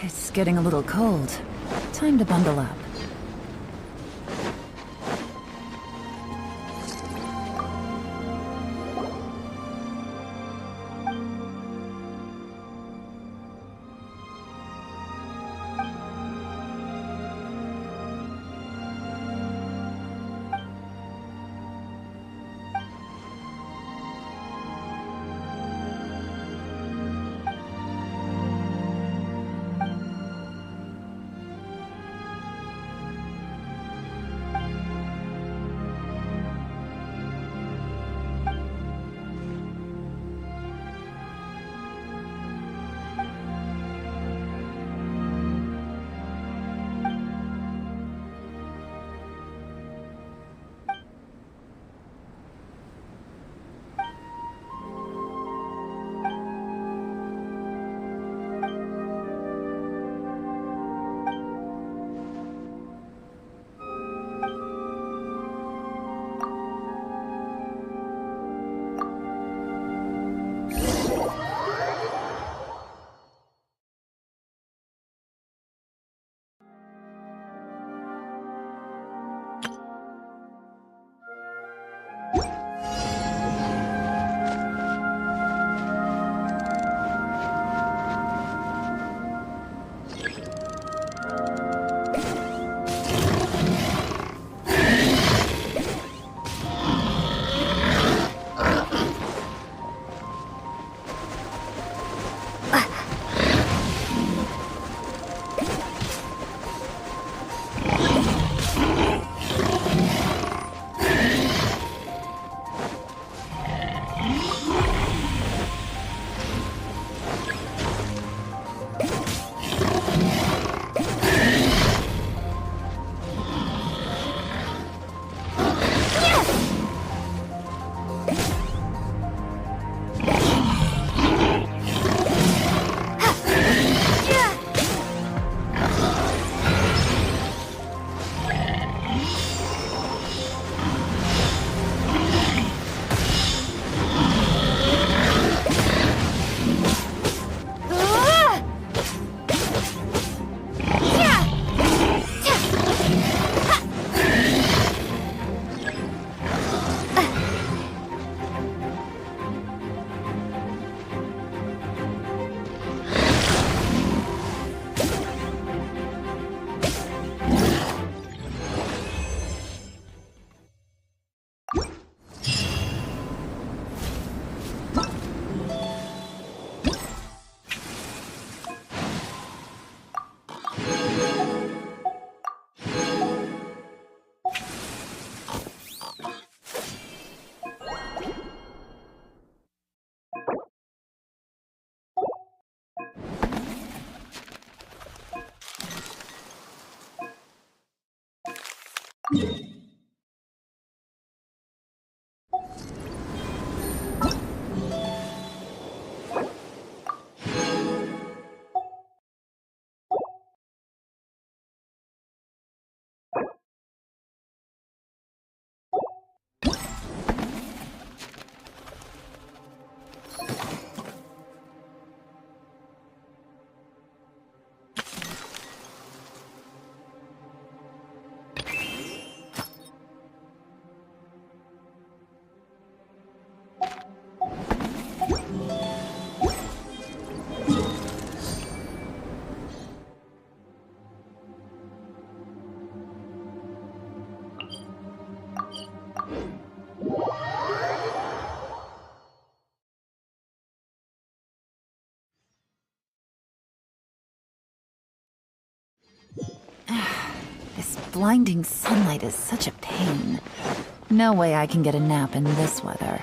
It's getting a little cold. Time to bundle up. This blinding sunlight is such a pain. No way I can get a nap in this weather.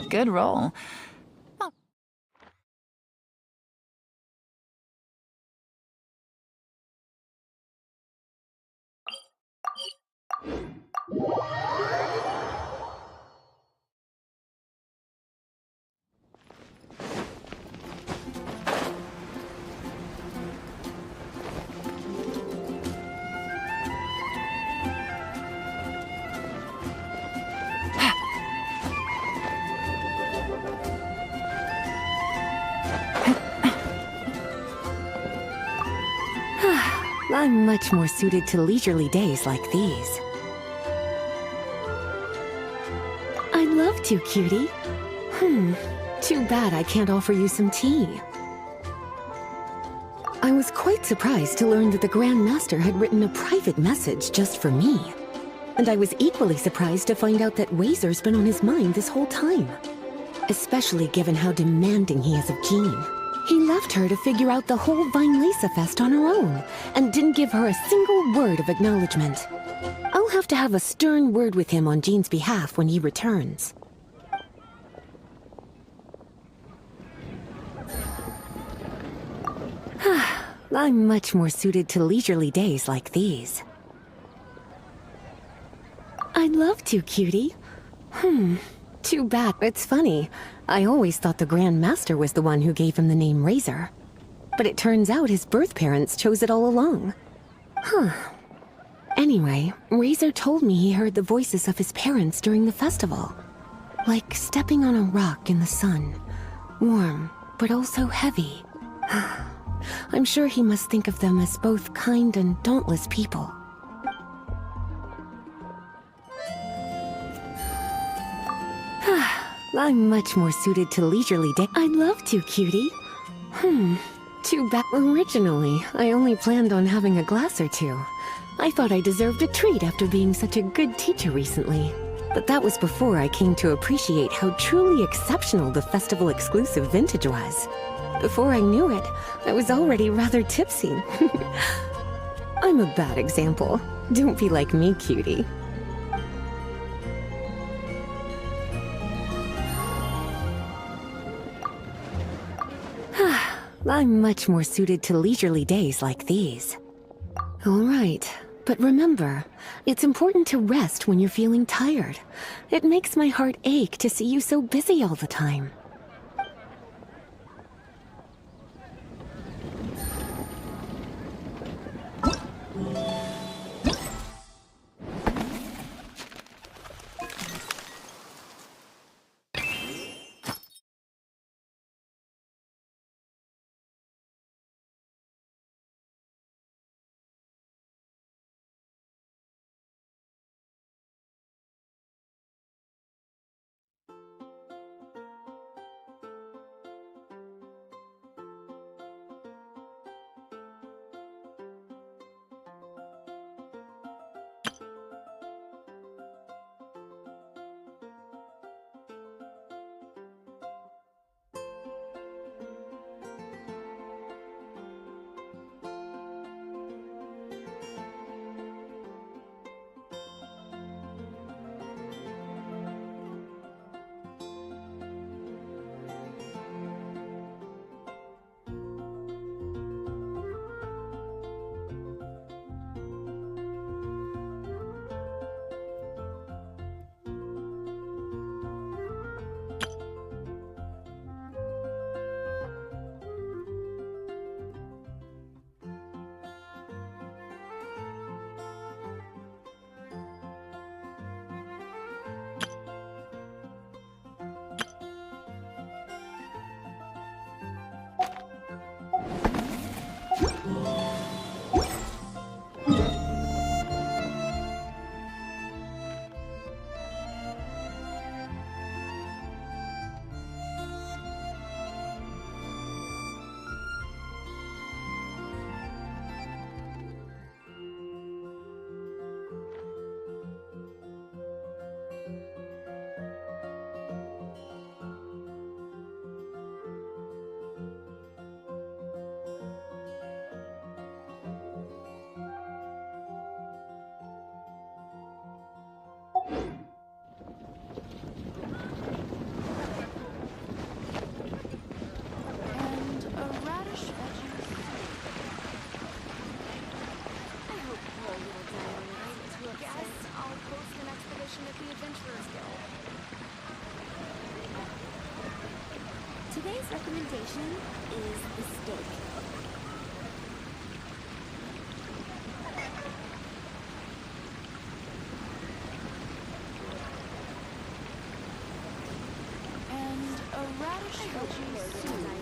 Good roll. I'm much more suited to leisurely days like these. I'd love to, cutie. Too bad I can't offer you some tea. I was quite surprised to learn that the Grand Master had written a private message just for me. And I was equally surprised to find out that Razor's been on his mind this whole time. Especially given how demanding he is of Jean. He left her to figure out the whole Vine-Lisa Fest on her own, and didn't give her a single word of acknowledgement. I'll have to have a stern word with him on Jean's behalf when he returns. I'm much more suited to leisurely days like these. I'd love to, cutie. Too bad. It's funny. I always thought the Grand Master was the one who gave him the name Razor. But it turns out his birth parents chose it all along. Anyway, Razor told me he heard the voices of his parents during the festival. Like stepping on a rock in the sun. Warm, but also heavy. I'm sure he must think of them as both kind and dauntless people. I'm much more suited to leisurely day. I'd love to, cutie. Too bad. Originally, I only planned on having a glass or two. I thought I deserved a treat after being such a good teacher recently. But that was before I came to appreciate how truly exceptional the festival exclusive vintage was. Before I knew it, I was already rather tipsy. I'm a bad example. Don't be like me, cutie. I'm much more suited to leisurely days like these. All right, but remember, it's important to rest when you're feeling tired. It makes my heart ache to see you so busy all the time. GPay's recommendation is the steak. And a radish veggie soup.